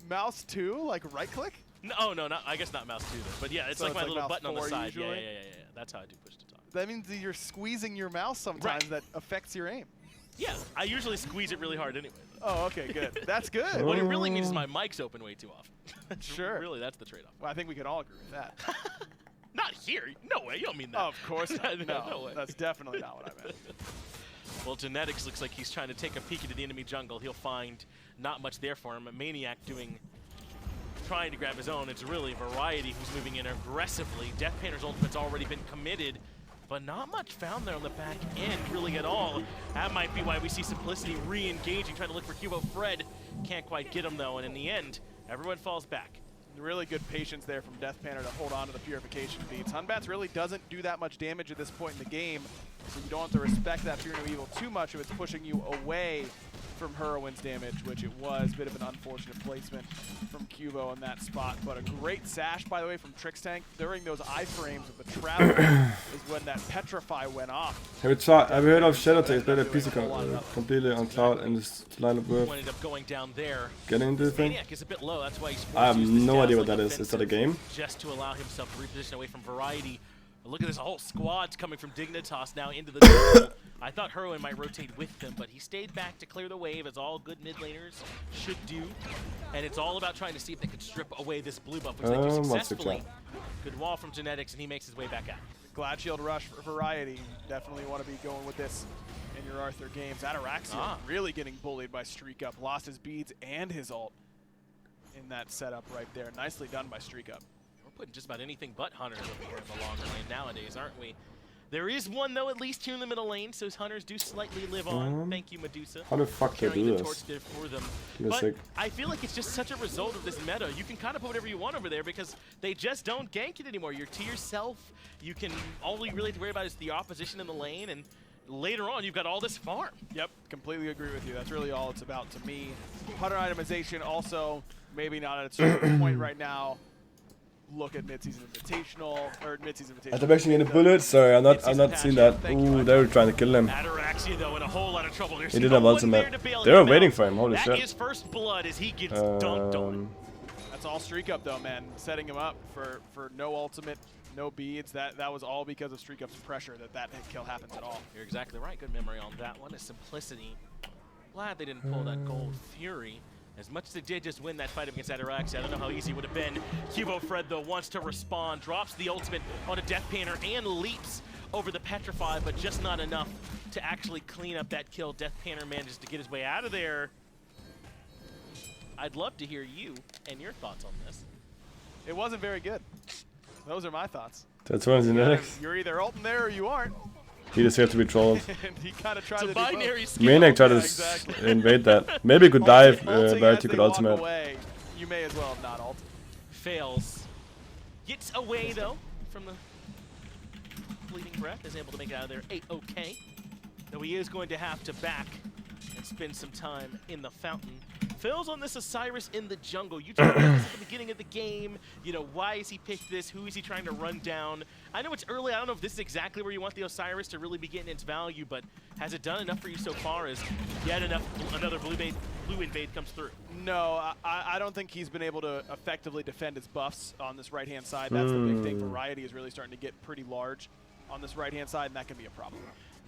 Mouse 2, like right click? No, not. I guess not mouse 2 though. But yeah, it's so like my little button on the side. Usually? Yeah. That's how I do push to talk. That means that you're squeezing your mouse sometimes. That affects your aim. Yeah, I usually squeeze it really hard anyway. Oh, okay, good. That's good. What it really means is my mic's open way too often. Sure. Really, that's the trade-off. Well, I think we could all agree with that. Not here. No way. You don't mean that. Oh, of course not. No way. That's definitely not what I meant. Well, Genetics looks like he's trying to take a peek into the enemy jungle. He'll find not much there for him. A Maniac trying to grab his own. It's really Variety who's moving in aggressively. Death Painter's ultimate's already been committed, but not much found there on the back end really at all. That might be why we see Simplicity re-engaging, trying to look for Cuvo Fred. Can't quite get him though, and in the end, everyone falls back. Really good patience there from Death Panther to hold on to the Purification beads. Hunbats really doesn't do that much damage at this point in the game, so you don't have to respect that Fear No Evil too much if it's pushing you away from Heroine's damage, which it was. A bit of an unfortunate placement from Cuvo on that spot, but a great sash, by the way, from Trixtank. During those iframes of the travel is when that Petrify went off. Have you heard of Shadow Take? Better PC completely on cloud and just line of work. Ended up going down there. Getting into the thing? Maniac is a bit low, that's why he's I have no idea what that is. Is that a game? Just to allow himself to reposition away from Variety. Look at this whole squad's coming from Dignitas now into the jungle. I thought Heroine might rotate with them, but he stayed back to clear the wave, as all good mid laners should do. And it's all about trying to see if they could strip away this blue buff, which they do successfully. Good wall from Genetics, and he makes his way back out. Glad Shield Rush for Variety. Definitely want to be going with this in your Arthur games. Ataraxia really getting bullied by Streak Up. Lost his beads and his ult in that setup right there. Nicely done by Streak Up. Putting just about anything but Hunters over here in the longer lane nowadays, aren't we? There is one, though, at least here in the middle lane, so his Hunters do slightly live on. Thank you, Medusa. How the fuck they do this? There for them. But I feel like it's just such a result of this meta. You can kind of put whatever you want over there because they just don't gank it anymore. You're to yourself. You can, all you really have to worry about is the opposition in the lane, and later on, you've got all this farm. Yep, completely agree with you. That's really all it's about to me. Hunter itemization also maybe not at its point right now. Look at Mid-Season Invitational, or Mid-Season Invitational. I'm actually in a bullet. Sorry, I'm not seeing that. Ooh, they were trying to kill him. Ataraxia, though, in a whole lot of trouble. He didn't have ultimate. They were waiting for him. Holy shit. That is first blood as he gets dunked on. That's all Streak Up, though, man. Setting him up for no ultimate, no beads. That was all because of Streak Up's pressure that kill happens at all. You're exactly right. Good memory on that one. A Simplicity. Glad they didn't pull that Gold Fury. As much as they did just win that fight against Ataraxia, I don't know how easy it would have been. Cuvo Fred, though, wants to respond, drops the ultimate on a Death Painter and leaps over the Petrify, but just not enough to actually clean up that kill. Death Painter manages to get his way out of there. I'd love to hear you and your thoughts on this. It wasn't very good. Those are my thoughts. That's one of the next. You're either ulting there or you aren't. He deserved to be trolled. And he kind of tried It's a to do binary both. skill. Maniac tried to invade that. Maybe he could dive Ulting very as to they good walk ultimate. away, you may as well have not ulted. Fails. Gets away though from the bleeding breath. Is able to make it out of there A-OK. Though he is going to have to back and spend some time in the fountain. Fails on this Osiris in the jungle. You talked about this at the beginning of the game. You know, why has he picked this? Who is he trying to run down? I know it's early. I don't know if this is exactly where you want the Osiris to really be getting its value, but has it done enough for you so far as yet another blue invade comes through? No, I don't think he's been able to effectively defend his buffs on this right-hand side. That's the big thing. Variety is really starting to get pretty large on this right-hand side, and that can be a problem.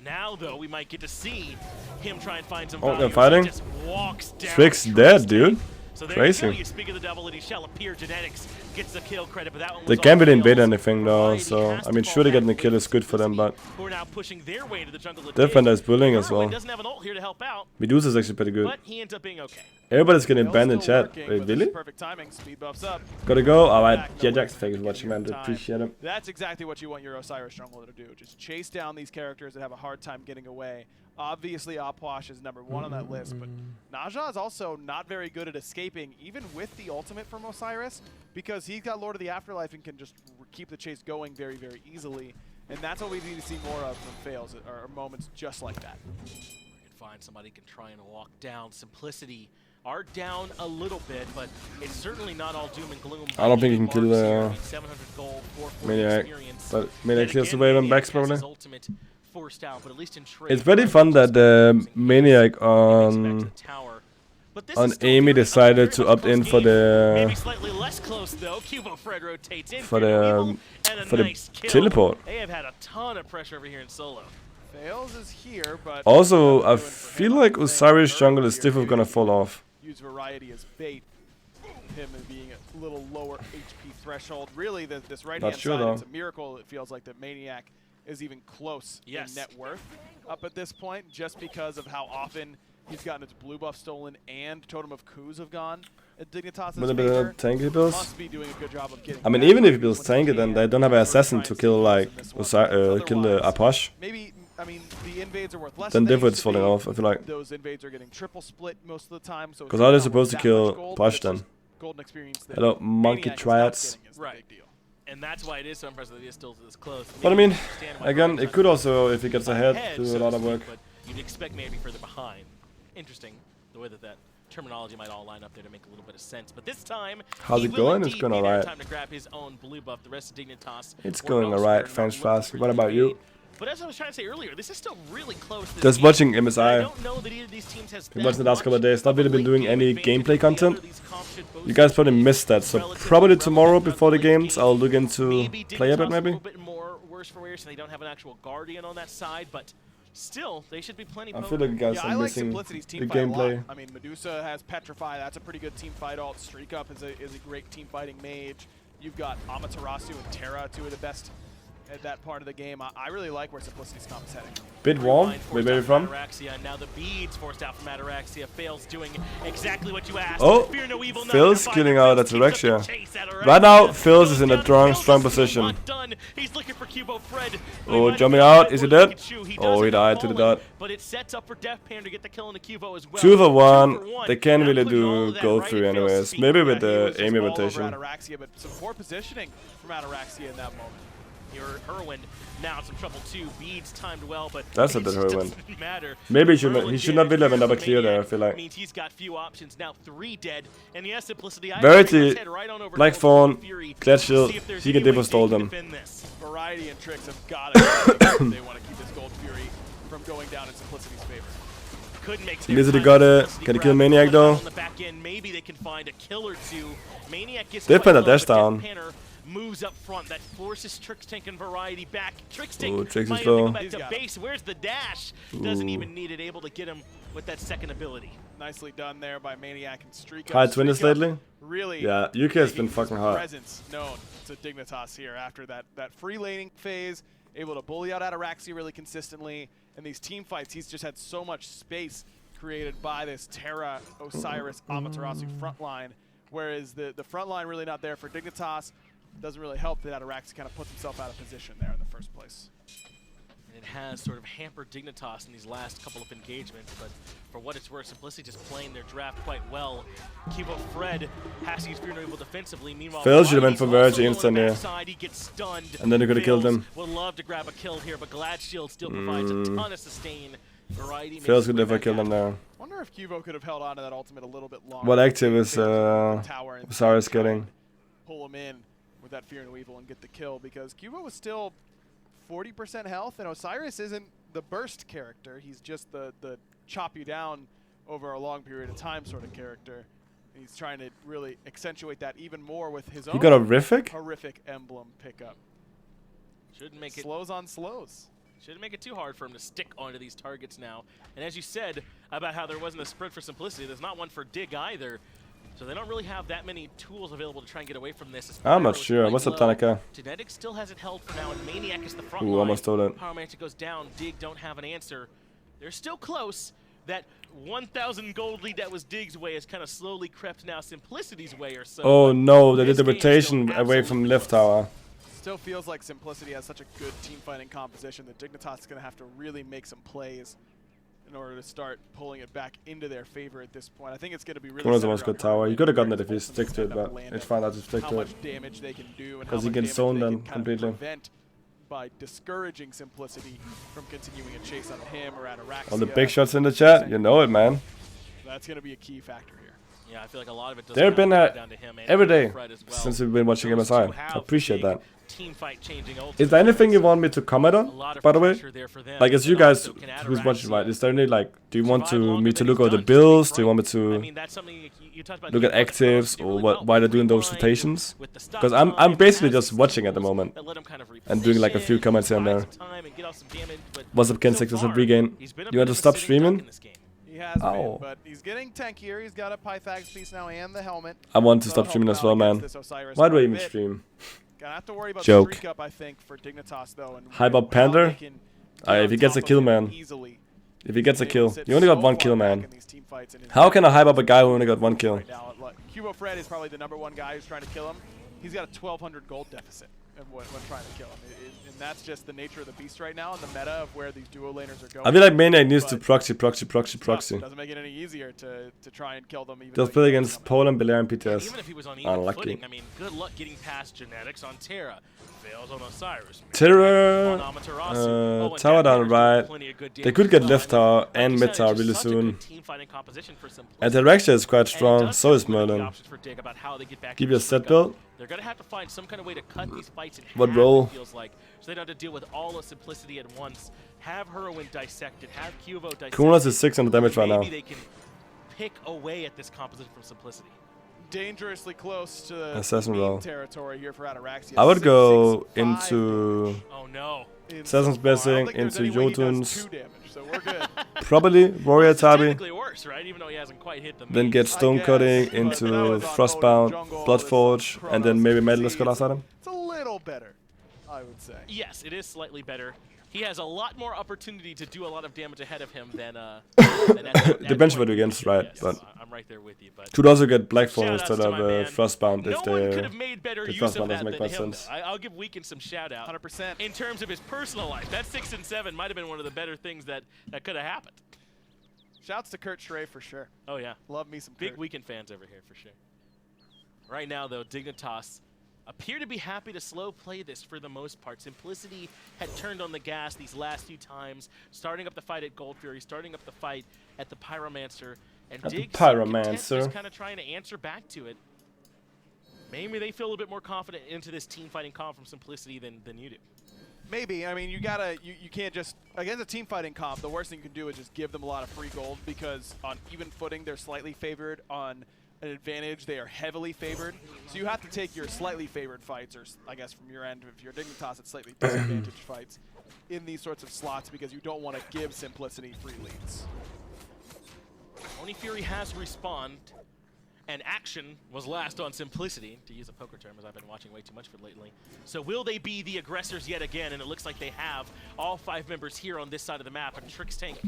Now, though, we might get to see him try and find some Oh, value. they're fighting? He just walks down. Strix's dead, dude. So there Crazy. you go. You speak of the devil, and he shall appear. Genetics gets the kill credit, but that one was They can't all really invade fails. anything though, Variety so has I to mean, fall surely back getting the with kill is good for them, but who are now pushing their way into the jungle. Defender is bullying as Irwin well. doesn't have an ult here to help out, Medusa is actually pretty good. but he ends up being okay. Everybody's getting Bill's banned in still chat. working, Wait, but this really? is perfect timing. Speed buffs up. Gotta go. Alright, Back, yeah, no Jack's worries. fake is watching, man. Time. Appreciate him. That's exactly what you want your Osiris jungler to do. Just chase down these characters that have a hard time getting away. Obviously, Opwash is #1 on that list, but Naja is also not very good at escaping, even with the ultimate from Osiris, because he's got Lord of the Afterlife and can just keep the chase going very, very easily. And that's what we need to see more of from fails, or moments just like that. We can find somebody who can try and walk down. Simplicity are down a little bit, but it's certainly not all doom and gloom. I don't think he can kill the 700 gold, 440 Maniac, experience. but Maniac Then kills the again, wave and Maniac backs has probably. his ultimate forced out, but at least in trade, It's very fun that Maniac on Amy decided to opt in for the teleport. They have had a ton of pressure over here in solo. Fails is here, but Also, I feel like Osiris jungle is still gonna fall off. Use Variety as bait. Him as being a little lower HP threshold. Really, this right-hand sure, side, though. it's a miracle. It feels like that Maniac is even close in net worth up at this point, just because of how often he's gotten its blue buff stolen and Totem of Coups have gone at Dignitas' With a bit of tanky builds. Must be doing a good job of getting I mean, back even if he when builds he tanky, then can. they don't have an assassin to kill like kill the Apache. Maybe, I mean, the invades are worth less Then than they Diffwood's used to falling be. off. I feel like Those invades are getting triple split most of the time. So because how are they supposed to kill Apache then? Golden experience that Hello, monkey Maniac is not triads. getting is the Right. big deal. And that's why it is so impressive that he is still this close. But I Maybe mean, you understand why again, Variety it could also, if he gets ahead, do so a lot to of speak, work. But you'd expect maybe further behind. Interesting, the way that terminology might all line up there to make a little bit of sense. But this time, How's he it will going? It's indeed going be there in alright. time to grab his own blue buff. The rest of Dignitas It's were going elsewhere, alright, not thanks, looking Flask. for What the about you? trade. But as I was trying to say earlier, this is still really close. This Just game. watching And I MSI. don't know that either of these teams has Been watching the last that couple of days. much Not really of a been doing late any game gameplay advantage. The other content. of these comps should both You guys probably be missed that, so relatively probably relevant tomorrow for before the late games, I'll game. look into Maybe play a bit Dignitas maybe. a little bit more worse for wear, so they don't have an actual Guardian on that side, but still, they should be plenty I potent. feel like you guys Yeah, are I like missing Simplicity's team the fight a lot. gameplay. I mean, Medusa has Petrify. That's a pretty good team fight alt. Streak Up is a great team fighting mage. You've got Amaterasu and Terra, two of the best at that part of the game. I really like where Simplicity's comp is heading. Bit warm. Rewind Where forced are you out from? Ataraxia, now the beads forced out from Ataraxia. Fails doing exactly what you asked. Oh, Fear no evil, Phil's none, killing Phil out keeps up the Ataraxia. chase. Right now, Ataraxia Phil's goes is in a down, strong Phil's still position. not done. He's looking for Cubo Fred. Oh, Might jumping have out. Is he Pikachu. dead? He Oh, he does died end up to the falling, dot. But it sets up for Deathpan to get the kill on the Cubo as well. 2 for 1. 2 for 1. They can't Not really including all do of that, go right? through It feels anyways. speed. Maybe with Yeah, he the was just Amy all over rotation. Ataraxia, but some poor positioning from Ataraxia in that moment. Your Irwin now in some trouble too. Beads timed well, but That's a it bit just Irwin. doesn't matter. Maybe he should Irwin not be dead, level double Maniac clear there, I feel like. means he's got few options now. 3 dead, and yes, Simplicity. Verity, Right on over Black to Fawn, Fury. Clutch Shield, See if there's he can any way Devo they stole can them. defend this. Variety and Tricks have got to they want to keep this Gold Fury from going down in Simplicity's favor. Couldn't make Lizard got it. Can he kill Maniac though? On the back end, maybe they can find a kill or two. Maniac gets They quite put a low, dash but down. Deathpanner moves up front. That forces Tricks Tank and Variety back. Tricks Tank Ooh, Tricks might is have to low. go back He's to got him. base. Where's the dash? Doesn't Ooh. even need it. Able to get him with that second ability. Nicely done there by Maniac and Streak Up. High Twinners Streak Up lately? Really, Yeah, UK has been making fucking his hot. presence known to Dignitas here after that free laning phase, able to bully out Ataraxia really consistently. And these team fights, he's just had so much space created by this Terra, Osiris, Amaterasu front line, whereas the front line really not there for Dignitas. Doesn't really help that Ataraxia kind of puts himself out of position there in the first place. It has sort of hampered Dignitas in these last couple of engagements, but for what it's worth, Simplicity just playing their draft quite well. Kivo Fred has to use Fear No Evil defensively. Meanwhile, Phil should have went for Verge instant here. He gets stunned. And then they could have killed him. Would love to grab a kill here, but Glad Shield still provides a ton of sustain. Variety Phil's could never kill him now. Wonder if Kivo could have held on to that ultimate a little bit longer. What active is Cyrus getting? Pull him in with that Fear No Evil and get the kill, because Kivo was still 40% health, and Osiris isn't the burst character. He's just the chop you down over a long period of time sort of character. And he's trying to really accentuate that even more with his own He got a horrific emblem pickup. Shouldn't make it slows on slows. Shouldn't make it too hard for him to stick onto these targets now. And as you said about how there wasn't a spread for Simplicity, there's not one for Dig either. So they don't really have that many tools available to try and get away from this. I'm not sure. What's up, Tanaka? Genetics still has it held for now, and Maniac is the front line. line. Almost stole it. Pyromancer goes down. Dig don't have an answer. They're still close. That 1,000 gold lead that was Dig's way has kind of slowly crept now Simplicity's way or so. Oh no, they did the rotation away from left tower. Still feels like Simplicity has such a good team fighting composition that Dignitas is going to have to really make some plays in order to start pulling it back into their favor at this point. I think it's going to be really One of the most good tower. You could have gotten it if you stick to it, but it's fine not to stick to it. Because he gets zoned then completely. By discouraging Simplicity from continuing a chase on him or at Araxia. All the big shots in the chat, you know it, man. That's going to be a key factor here. Yeah, I feel like a lot of it does They've been down to him and every day Fred as well. since we've been watching MSI. I appreciate that. Team fight changing is there anything you want me to comment on, by the way? Like, as you guys who's watching, right, is there any, like, do you want me to look at the builds? Do you want me to look at actives, or why they're doing those rotations? Because I'm basically just watching at the moment and doing like a few comments here and there. What's up, Ken6? What's up, Regain? You want to stop streaming? He has been, but he's getting tankier. He's got a Pythagoras piece now and the helmet. I want to stop streaming as well, man. Why do I even stream? Gonna have to worry about joke. Streak up, I think, for Dignitas, though, and Hype up Panther? If he gets a kill, man. If he gets a kill. You only got one kill, man. How can I hype up a guy who only got one kill? Kivo Fred is probably the #1 guy who's trying to kill him. He's got a 1,200 gold deficit when trying to kill him. And that's just the nature of the beast right now and the meta of where these duo laners are going. I feel like Maniac needs to proxy. Doesn't make it any easier to try and kill them. Just play against Poland, Belair, and PTS. Even if he was on even footing, I mean, good luck getting past Genetics on Terra. Fails on Osiris. Terra, tower down right. They could get left tower and mid tower really soon. And the Rexia is quite strong, so is Merlin. Give you a set build. They're gonna have to find some kind of way to cut these fights in what half, role? It feels like, so they don't have to deal with all of Simplicity at once. Have Heroin dissected, have Kivo dissected. Kunos is 600 damage right now. Maybe they can pick away at this composition from Simplicity. Dangerously close to Assassin roll territory here for Ataraxia. I would go into Assassin's Blessing, into Jotuns. So we're good. Probably Warrior Tabi. Worse, right? Even though he hasn't quite hit the then get Stone Cutting into Frostbound, Bloodforge, and then maybe Medalist got outside him. It's a little better, I would say. Yes, it is slightly better. He has a lot more opportunity to do a lot of damage ahead of him than depends what against, right? Yes, but I'm right there with you. But could also get Blackfall instead of Frostbound if the Frostbound doesn't make much sense. I'll give Weekend some shout out. 100%. In terms of his personal life, that 6 and 7 might have been one of the better things that could have happened. Shouts to Kurt Schray for sure. Oh yeah, love me some big Kurt. Weekend fans over here for sure. Right now though, Dignitas appear to be happy to slow play this for the most part. Simplicity had turned on the gas these last few times, starting up the fight at Gold Fury, starting up the fight at the Pyromancer, and Dig just kind of trying to answer back to it. Maybe they feel a little bit more confident into this team fighting comp from Simplicity than you do. Maybe. I mean, you can't just, against a team fighting comp, the worst thing you can do is just give them a lot of free gold, because on even footing they're slightly favored, on an advantage they are heavily favored. So you have to take your slightly favored fights, or I guess from your end, if you're Dignitas, it's slightly disadvantaged fights in these sorts of slots, because you don't want to give Simplicity free leads. Oni Fury has respawned, and action was last on Simplicity, to use a poker term, as I've been watching way too much for lately. So will they be the aggressors yet again? And it looks like they have all 5 members here on this side of the map, and Trix Tank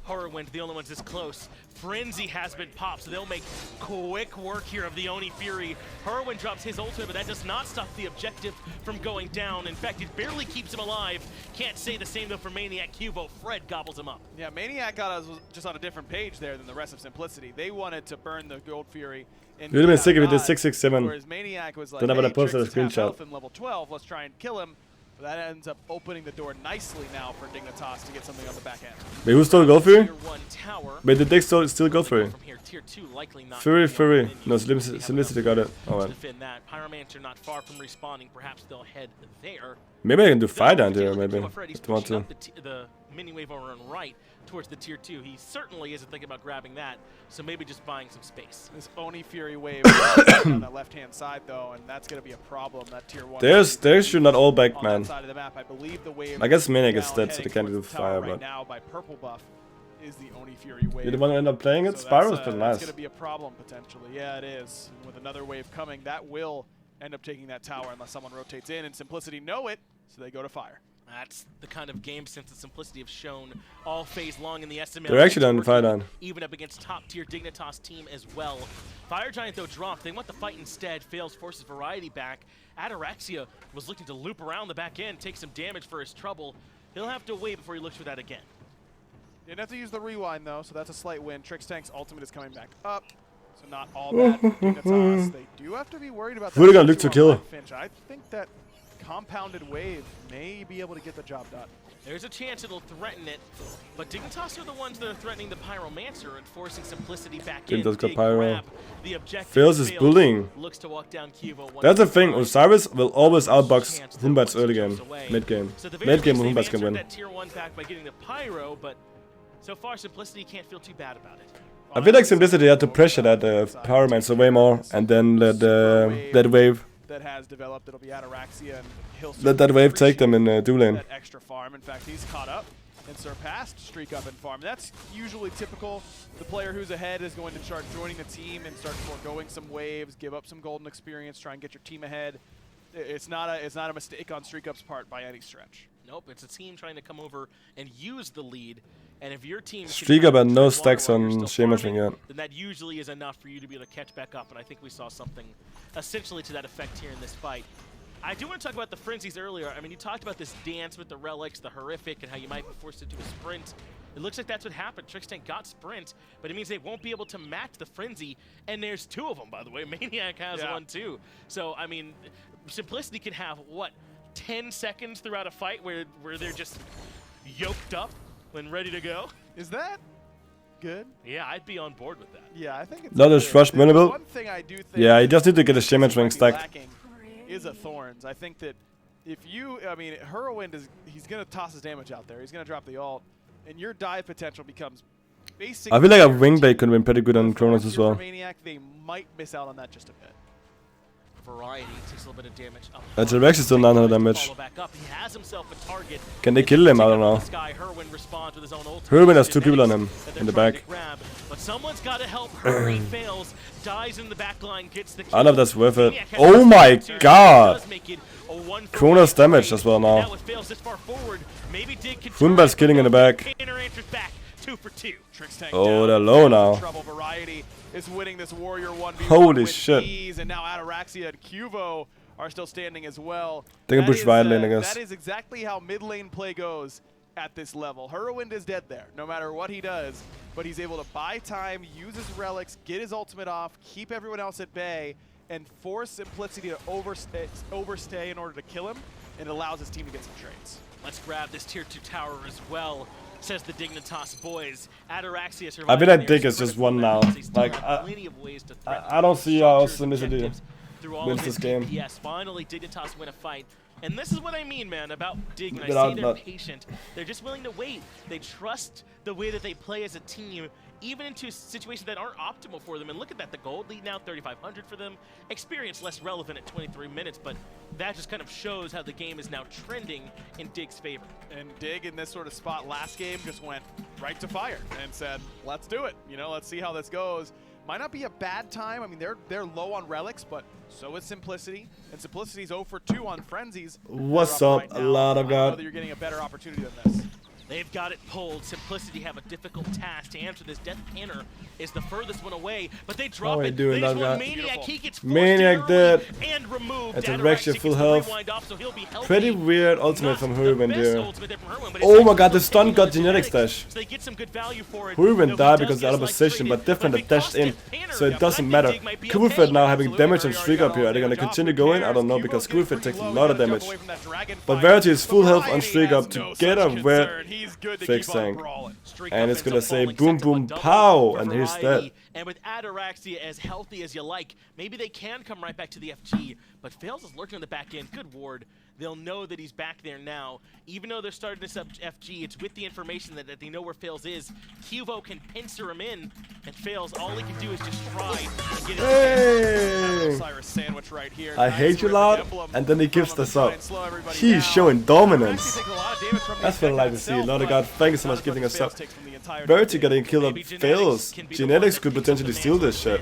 Horrorwind, the only ones this close. Frenzy has been popped, so they'll make quick work here of the Oni Fury. Horrorwind drops his ultimate, but that does not stop the objective from going down. In fact, it barely keeps him alive. Can't say the same though for Maniac. Cuvo, Fred gobbles him up. Yeah, Maniac got us just on a different page there than the rest of Simplicity. They wanted to burn the Gold Fury. It would have been sick if he did 667. Whereas Maniac was like, then I would have hey, posted a Trix is half screenshot. health in level 12, let's try and kill him. But that ends up opening the door nicely now for Dignitas to get something on the back end. Wait, who stole Gold Fury? Tier 1 tower. Wait, did Dig still Gold Fury? From here, tier 2 likely not. Fury. No, Simplicity got it. Oh, well. Defend that. Pyromancer not far from respawning. Perhaps they'll head there. Maybe I can do fire down there, maybe. He's If you want pushing to. up the mini wave over on right towards the tier 2. He certainly isn't thinking about grabbing that, so maybe just buying some space. This Oni Fury wave on that left-hand side, though, and that's going to be a problem. That tier 1. They should not all back, man. Side of the map. I believe the wave I guess Maniac is dead, so they can't do fire, right but. now by purple buff is the Oni Fury wave. You the one who end up playing it? So Spyro was that's pretty going nice. to be a problem potentially. Yeah, it is. And with another wave coming, that will end up taking that tower unless someone rotates in, and Simplicity know it, so they go to fire. That's the kind of game sense that Simplicity have shown all phase long in the SML. They're actually on fire down. Even up against top-tier Dignitas team as well. Fire Giant, though, dropped. They want the fight instead. Fails, forces Variety back. Ataraxia was looking to loop around the back end, take some damage for his trouble. He'll have to wait before he looks for that again. Didn't have to use the rewind, though, so that's a slight win. Trixtank's ultimate is coming back up, so not all bad for Dignitas. They do have to be worried about that. Who are they gonna look to kill? Finch. I think that compounded wave may be able to get the job done. There's a chance it'll threaten it, but Dignitas are the ones that are threatening the Pyromancer and forcing Simplicity back in. Dignitas got Big Pyro. grab. The objective Fails is bullying. Looks to walk down Cuvo. That's the thing, Osiris will always outbox Humbats early game, mid game. So Late game, Humbats can win. That tier 1 back by getting the Pyro, but so far Simplicity can't feel too bad about it. I feel like Simplicity had to pressure that Pyromancer way more, and then let that wave. That has developed, it'll be Ataraxia, and he'll Let that wave take them in dual lane. that extra farm. In fact, he's caught up and surpassed Streak Up in farm. That's usually typical. The player who's ahead is going to start joining the team and start foregoing some waves, give up some golden experience, try and get your team ahead. It's not a mistake on Streak Up's part by any stretch. Nope, it's a team trying to come over and use the lead. And if your team Streak Up had no stacks on Shaman yet. then that usually is enough for you to be able to catch back up. And I think we saw something essentially to that effect here in this fight. I do want to talk about the frenzies earlier. I mean, you talked about this dance with the relics, the horrific, and how you might be forced to do a sprint. It looks like that's what happened. Trixtank got sprint, but it means they won't be able to match the frenzy. And there's 2 of them, by the way. Maniac has one too. So, I mean, Simplicity can have, what, 10 seconds throughout a fight where they're just yoked up when ready to go? Is that good? Yeah, I'd be on board with that. Yeah, I think it's Not as rush winnable. One thing I do think Yeah, he just need to get a Shaman ring stacked. lacking is a Thorns. I think that if you, I mean, Horrorwind he's going to toss his damage out there. He's going to drop the ult, and your dive potential becomes basically. I feel like a wing bait could have been pretty good on Kronos as well. Maniac, they might miss out on that just a bit. Variety takes a little bit of damage. That's actually still 900 damage. Back up. He has himself a target. Can they kill him? I don't know. Herwin has 2 people on him in the back. But someone's got to help her. He fails, dies in the back line, gets the kill. I don't know if that's worth it. Oh my god! Kronos damage as well now. Funbat's killing in the back. 2 for 2. Oh, they're low now. Variety is winning this Warrior 1v1 Holy with shit. ease, and now Ataraxia and Cuvo are still standing as well. They can That push is, right lane, I guess. That is exactly how mid lane play goes at this level. Horrorwind is dead there, no matter what he does, but he's able to buy time, use his relics, get his ultimate off, keep everyone else at bay, and force Simplicity to overstay in order to kill him, and it allows his team to get some trades. Let's grab this tier 2 tower as well, says the Dignitas boys. Ataraxia survives. I feel like Dig is just one now. Like, I don't see how Simplicity wins this game. Yes, finally Dignitas win a fight. And this is what I mean, man, about Dig. And I say they're patient. They're just willing to wait. They trust the way that they play as a team, even into situations that aren't optimal for them. And look at that, the gold lead now, 3,500 for them. Experience less relevant at 23 minutes, but that just kind of shows how the game is now trending in Dig's favor. And Dig in this sort of spot last game just went right to fire and said, let's do it. You know, let's see how this goes. Might not be a bad time. I mean, they're low on relics, but so is Simplicity. And Simplicity's 0 for 2 on frenzies. What's up, right a lot of I know god. that you're getting a better opportunity than this. They've got it pulled. Simplicity have a difficult task to answer this. Death Panther is the furthest one away, but they drop it. Doing They that? Maniac. He gets Maniac dead. And removed. That's a Rexia full health. Off, so he'll be Pretty weird ultimate from Hurwin there. But oh my god, the stun got Genetics dash. So they get some good value for it. Hurwin died because out of position, but Different dashed in, so it doesn't matter. Screwfed now having damage on Streak up here. Are they gonna continue going? I don't know, because Screwfed takes a lot of damage. But Verity is full health on Streak up to get a red fix tank. And it's gonna say boom boom pow, and he's dead. And with Ataraxia as healthy as you like, maybe they can come right back to the FG, but Fails is lurking on the back end. Good ward. They'll know that he's back there now. Even though they're starting this up FG, it's with the information that they know where Fails is. Cuvo can pincer him in, and Fails, all he can do is just try and get it. Osiris sandwich right here. I hate you lot, and then he gives this up. He's showing dominance. That's what I like to see. Lord of God, thank you so much for giving us up. Verity getting killed up Fails. Genetics could potentially steal this shit.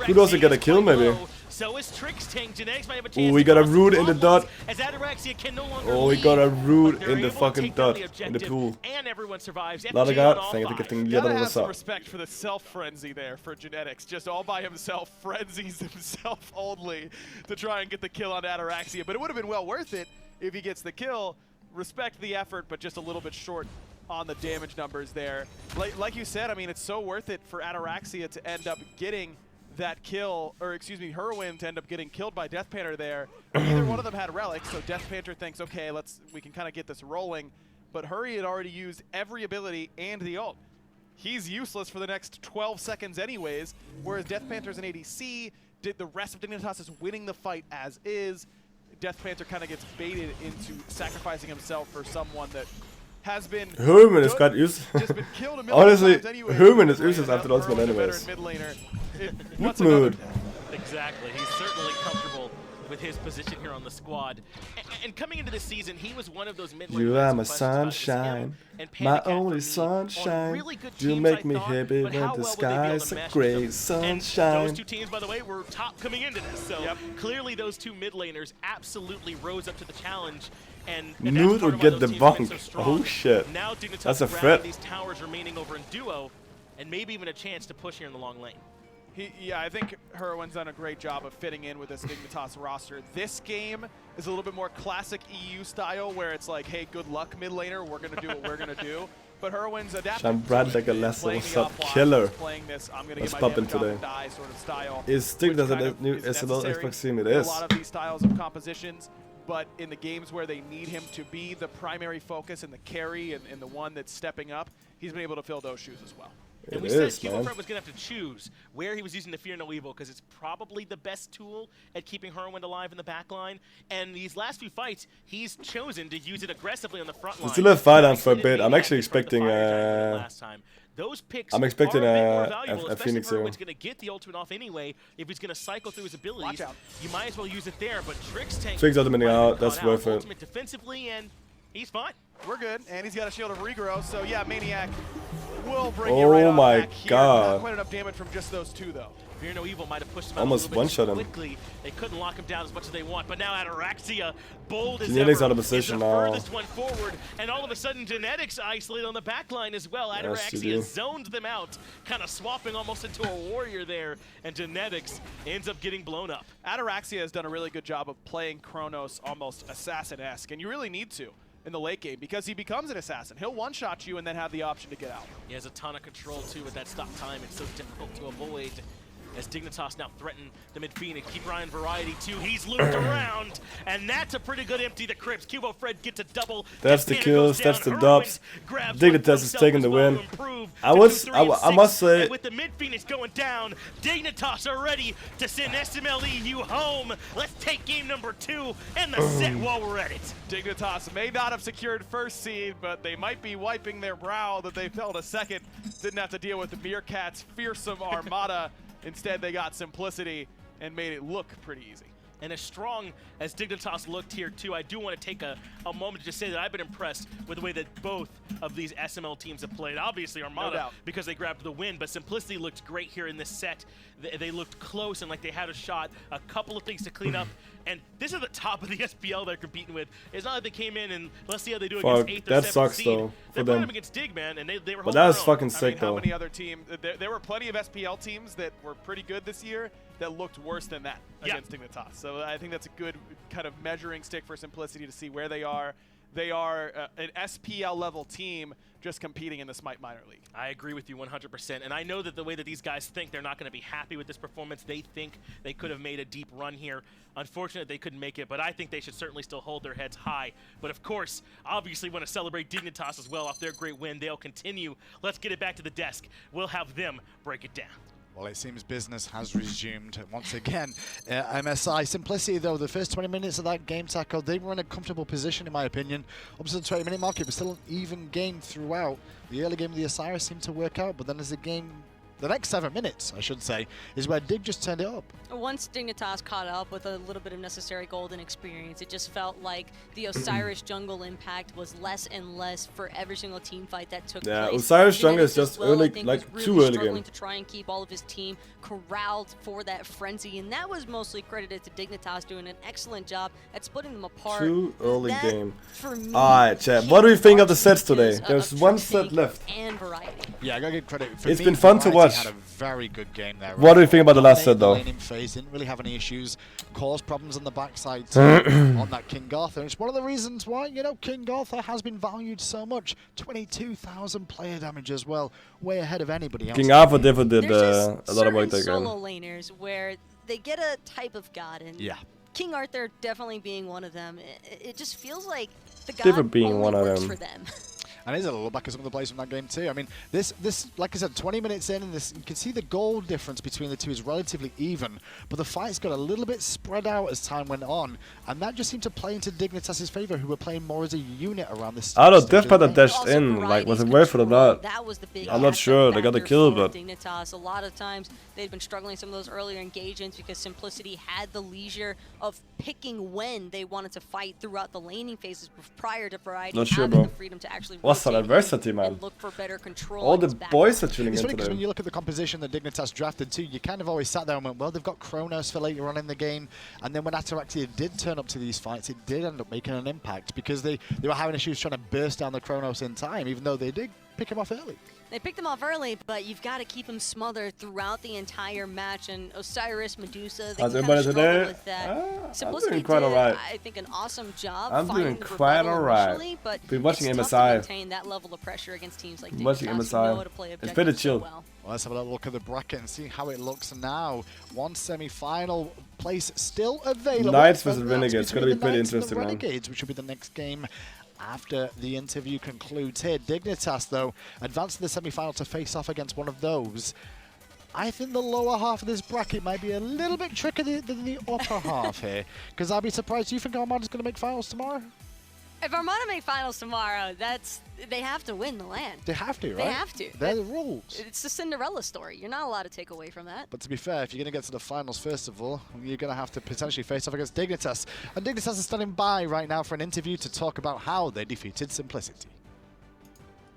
Could also get a kill maybe. So is Trixting. Genetics might have a chance. Oh, we got a root in the dot. As Ataraxia can no longer oh, we got a root in the fucking dot in the pool. And everyone survives. Lord of God, thank you for giving yet another sub. Respect for the self-frenzy there for Genetics. Just all by himself, frenzies himself only to try and get the kill on Ataraxia. But it would have been well worth it if he gets the kill. Respect the effort, but just a little bit short on the damage numbers there. Like you said, I mean, it's so worth it for Ataraxia to end up getting that kill, or excuse me, Hurwin to end up getting killed by Death Panther there. Neither one of them had relics, so Death Panther thinks, okay, we can kind of get this rolling. But Hurry had already used every ability and the ult. He's useless for the next 12 seconds anyways, whereas Death Panther's an ADC, the rest of Dignitas is winning the fight as is. Death Panther kind of gets baited into sacrificing himself for someone that has been Hurwin is quite useless. Honestly, Hurwin is useless after the ultimate anyways. Good mood. Exactly. He's certainly comfortable with his position here on the squad. And coming into this season, he was one of those mid-laners. You are my sunshine, my only sunshine. Really you make me happy when the skies are gray. Sunshine. And those two teams, by the way, were top coming into this. So clearly those two mid-laners absolutely rose up to the challenge. And Nude would get the bonk. So oh shit. Now that's a threat. These towers remaining over in duo, and maybe even a chance to push here in the long lane. Yeah, I think Hurwin's done a great job of fitting in with this Dignitas roster. This game is a little bit more classic EU style, where it's like, hey, good luck, mid laner. We're gonna do what we're gonna do. But Hurwin's adapting. Brad like a Lasse sub killer. Let's pop in today. Sort of style, is Dignitas a new SLL Xbox team? It is. A lot of these styles of compositions. But in the games where they need him to be the primary focus and the carry and the one that's stepping up, he's been able to fill those shoes as well. And we said Cuvo Fred was going to have to choose where he was using the Fear No Evil, because it's probably the best tool at keeping Hurwin alive in the back line. And these last few fights, he's chosen to use it aggressively on the front line. Still a fight on for a bit. I'm actually expecting those picks I'm expecting a Phoenix here. He's going to get the ultimate off anyway. If he's going to cycle through his abilities, you might as well use it there. But Trix's ultimate out, that's worth it. Ultimate defensively, and he's fine. We're good, and he's got a shield of regrow, so yeah, Maniac will bring you right my back here. god. Not quite enough damage from just those two, though. Fear No Evil might have pushed him out almost one-shot him quickly. They couldn't lock him down as much as they want, but now Ataraxia, bold as Genetics ever, out of position is the now. furthest one forward, and all of a sudden Genetics isolated on the back line as well. Ataraxia zoned them out, kind of swapping almost into a warrior there, and Genetics ends up getting blown up. Ataraxia has done a really good job of playing Kronos almost assassin-esque, and you really need to in the late game, because he becomes an assassin. He'll one-shot you and then have the option to get out. He has a ton of control too with that stop time. It's so difficult to avoid. As Dignitas now threaten the mid-Phoenix. Keep Ryan variety too. He's looped around, and that's a pretty good empty the Crips. Cuvo Fred gets a double. That's the kills, that's the dubs. Dignitas is taking the win. I must say, with the mid-Phoenix going down, Dignitas are ready to send SMLEU home. Let's take game number 2 and the set while we're at it. Dignitas may not have secured first seed, but they might be wiping their brow that they fell to second. Didn't have to deal with the Meerkats' fearsome armada. Instead, they got Simplicity and made it look pretty easy. And as strong as Dignitas looked here, too, I do want to take a moment to just say that I've been impressed with the way that both of these SML teams have played. Obviously, Armada, because they grabbed the win, but Simplicity looked great here in this set. They looked close and like they had a shot. A couple of things to clean up And this is the top of the SPL they're competing with. It's not like they came in and let's see how they do Fuck, against 8th or that 7th sucks seed. though They for put them. them against Dig, man, and they were But holding that's their own. fucking I sick mean, how though. many other teams? There were plenty of SPL teams that were pretty good this year that looked worse than that against Dignitas. So I think that's a good kind of measuring stick for Simplicity to see where they are. They are an SPL level team just competing in the Smite minor league. I agree with you 100%, and I know that the way that these guys think, they're not going to be happy with this performance. They think they could have made a deep run here. Unfortunately, they couldn't make it, but I think they should certainly still hold their heads high. But of course, obviously want to celebrate Dignitas as well off their great win. They'll continue. Let's get it back to the desk. We'll have them break it down. Well, it seems business has resumed once again. MSI Simplicity, though, the first 20 minutes of that game tackle, they were in a comfortable position, in my opinion. Up to the 20-minute mark, it was still an even game throughout. The early game of the Osiris seemed to work out, but then as the game, the next 7 minutes, I should say, is where Dig just turned it up. Once Dignitas caught up with a little bit of necessary golden experience, it just felt like the Osiris jungle impact was less and less for every single team fight that took place. Yeah, Osiris jungle is Dignitas just early, like was too really early struggling game. to try and keep all of his team corralled for that frenzy, and that was mostly credited to Dignitas doing an excellent job at splitting them apart. Too early game. For me, Alright, chat. What do we think of the sets today? There's one set left. And variety. Yeah, I gotta give credit. For It's me, been fun to Variety watch. had a very good game there. What do you think about the last set, Dominated though? the laning phase, didn't really have any issues. Caused problems on the backside too, on that King Arthur. And it's one of the reasons why, you know, King Arthur has been valued so much. 22,000 player damage as well, way ahead of anybody else. King Arthur definitely did There's a just lot of work certain there again. solo laners where they get a type of god, and Yeah. King Arthur definitely being one of them. It just feels like the god Different being only one of works them. for them. And he's a little back at some of the plays from that game too. I mean, this, like I said, 20 minutes in, and this, you can see the goal difference between the two is relatively even, but the fights got a little bit spread out as time went on, and that just seemed to play into Dignitas' favor, who were playing more as a unit around this. I don't know, stage of Death Panther the game. dashed Also, in. Like, was it Variety's worth it or control, not? that was the big I'm not asset sure. They got the factor kill, for but Dignitas. A lot of times they'd been struggling some of those earlier engagements because Simplicity had the leisure of picking when they wanted to fight throughout the laning phases prior to Variety Not sure, having bro. the freedom to actually What's that rotate in adversity, man? and look for better control. All on the his back boys are line. tuning It's funny into because when them. you look at the composition that Dignitas drafted too, you kind of always sat there and went, well, they've got Kronos for later on in the game, and then when Ataraxia did turn up to these fights, it did end up making an impact because they were having issues trying to burst down the Kronos in time, even though they did pick him off early. They picked him off early, but you've got to keep him smothered throughout the entire match. And Osiris, Medusa, they How's kind everybody of struggle today? with that. I'm Simplicity doing quite did, alright. I think, an awesome job. I'm fighting doing the quite rebuttal alright. initially, but Been watching it's tough MSI. to maintain that level of pressure against teams like Been watching Dignitas, who MSI. know how to play It's pretty objectives chill. so well. Well, let's have a look at the bracket and see how it looks now. One semi-final place still available. Knights versus and that's Renegades. It's gonna between be pretty the Knights and the interesting, man. Renegades, which will be the next game after the interview concludes here. Dignitas, though, advanced to the semi-final to face off against one of those. I think the lower half of this bracket might be a little bit trickier than the upper half here, because I'd be surprised. Do you think Armada's going to make finals tomorrow? If Armada make finals tomorrow, they have to win the land. They have to, right? They have to. They're the rules. It's the Cinderella story. You're not allowed to take away from that. But to be fair, if you're going to get to the finals, first of all, you're going to have to potentially face off against Dignitas. And Dignitas is standing by right now for an interview to talk about how they defeated Simplicity.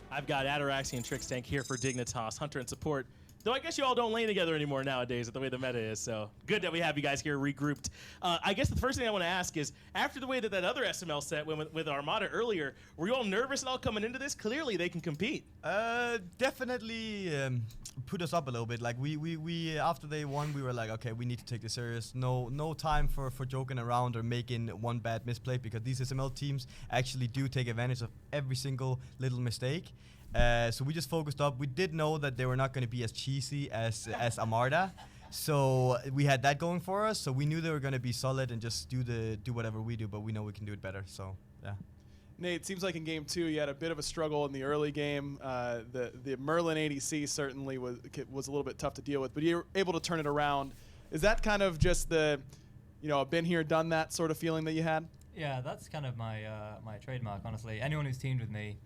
I've got Ataraxia and Trixtank here for Dignitas, Hunter and support. Though I guess you all don't lane together anymore nowadays with the way the meta is, so good that we have you guys here regrouped. I guess the first thing I want to ask is, after the way that other SML set went with Armada earlier, were you all nervous at all coming into this? Clearly they can compete. Definitely put us up a little bit. Like we after they won, we were like, okay, we need to take this serious. No time for joking around or making one bad misplay, because these SML teams actually do take advantage of every single little mistake. So we just focused up. We did know that they were not going to be as cheesy as Armada, so we had that going for us. So we knew they were going to be solid and just do whatever we do, but we know we can do it better. So yeah. Nate, it seems like in game 2 you had a bit of a struggle in the early game. The Merlin ADC certainly was a little bit tough to deal with, but you were able to turn it around. Is that kind of just the, been here, done that sort of feeling that you had? Yeah, that's kind of my my trademark, honestly. Anyone who's teamed with me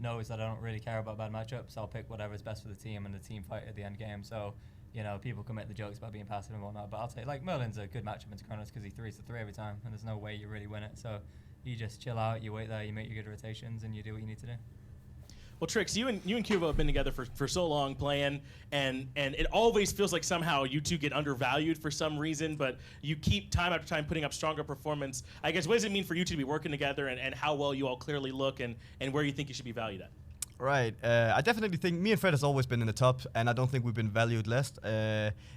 knows that I don't really care about bad matchups. I'll pick whatever's best for the team and the team fight at the end game. So, people can make the jokes about being passive and whatnot, but I'll say, like, Merlin's a good matchup into Kronos because he 3s to 3 every time, and there's no way you really win it. So you just chill out, you wait there, you make your good rotations, and you do what you need to do. Well, Trix, you and Cuvo have been together for so long playing, and it always feels like somehow you two get undervalued for some reason, but you keep time after time putting up stronger performance. I guess, what does it mean for you two to be working together, and how well you all clearly look, and where you think you should be valued at? Right. I definitely think me and Fred has always been in the top, and I don't think we've been valued less.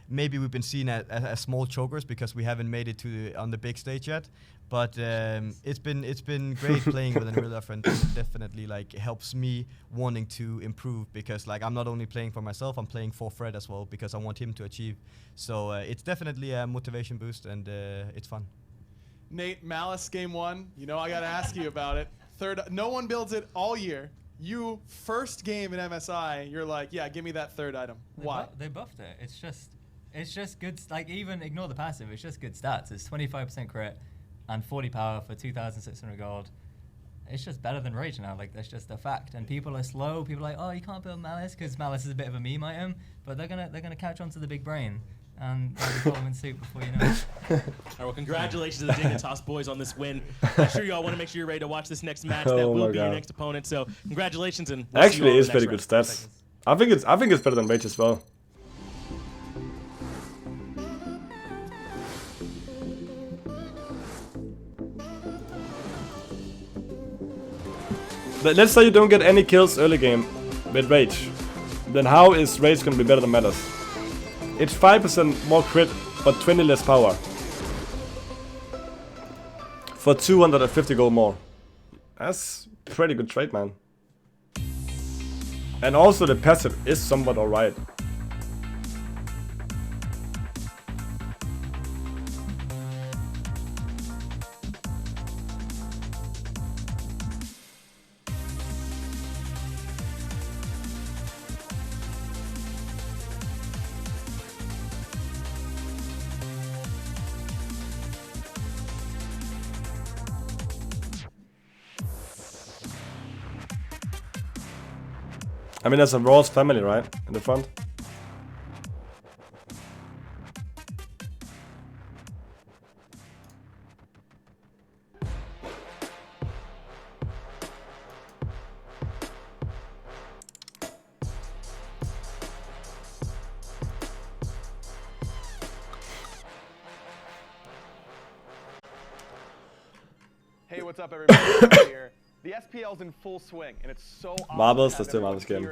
Maybe we've been seen as small chokers because we haven't made it on the big stage yet. But it's been great playing with an real friend. Definitely like helps me wanting to improve because like I'm not only playing for myself, I'm playing for Fred as well because I want him to achieve. So it's definitely a motivation boost and it's fun. Nate, Malice game 1. You know I gotta ask you about it. Third, no one builds it all year. You first game in MSI, you're like, yeah, give me that third item. Why? They buffed it. It's just good. Like even ignore the passive. It's just good stats. It's 25% crit and 40 power for 2,600 gold. It's just better than Rage now. Like that's just a fact. And people are slow. People are like, oh, you can't build Malice because Malice is a bit of a meme item. But they're gonna catch on to the big brain. And they'll be in soup before you know it. All right, well, congratulations to the Dignitas boys on this win. I'm sure you all want to make sure you're ready to watch this next match. That will be your next opponent. So congratulations and we'll actually, it's very good stats. I think it's better than Rage as well. But let's say you don't get any kills early game with Rage. Then how is Rage gonna be better than Malice? It's 5% more crit, but 20 less power. For 250 gold more. That's pretty good trade, man. And also the passive is somewhat alright. I mean, there's a Raw's family, right? In the front. Hey, what's up, everybody? Here. The SPL's in full swing, and it's so awesome. Marbles, das ist der Marbles Game.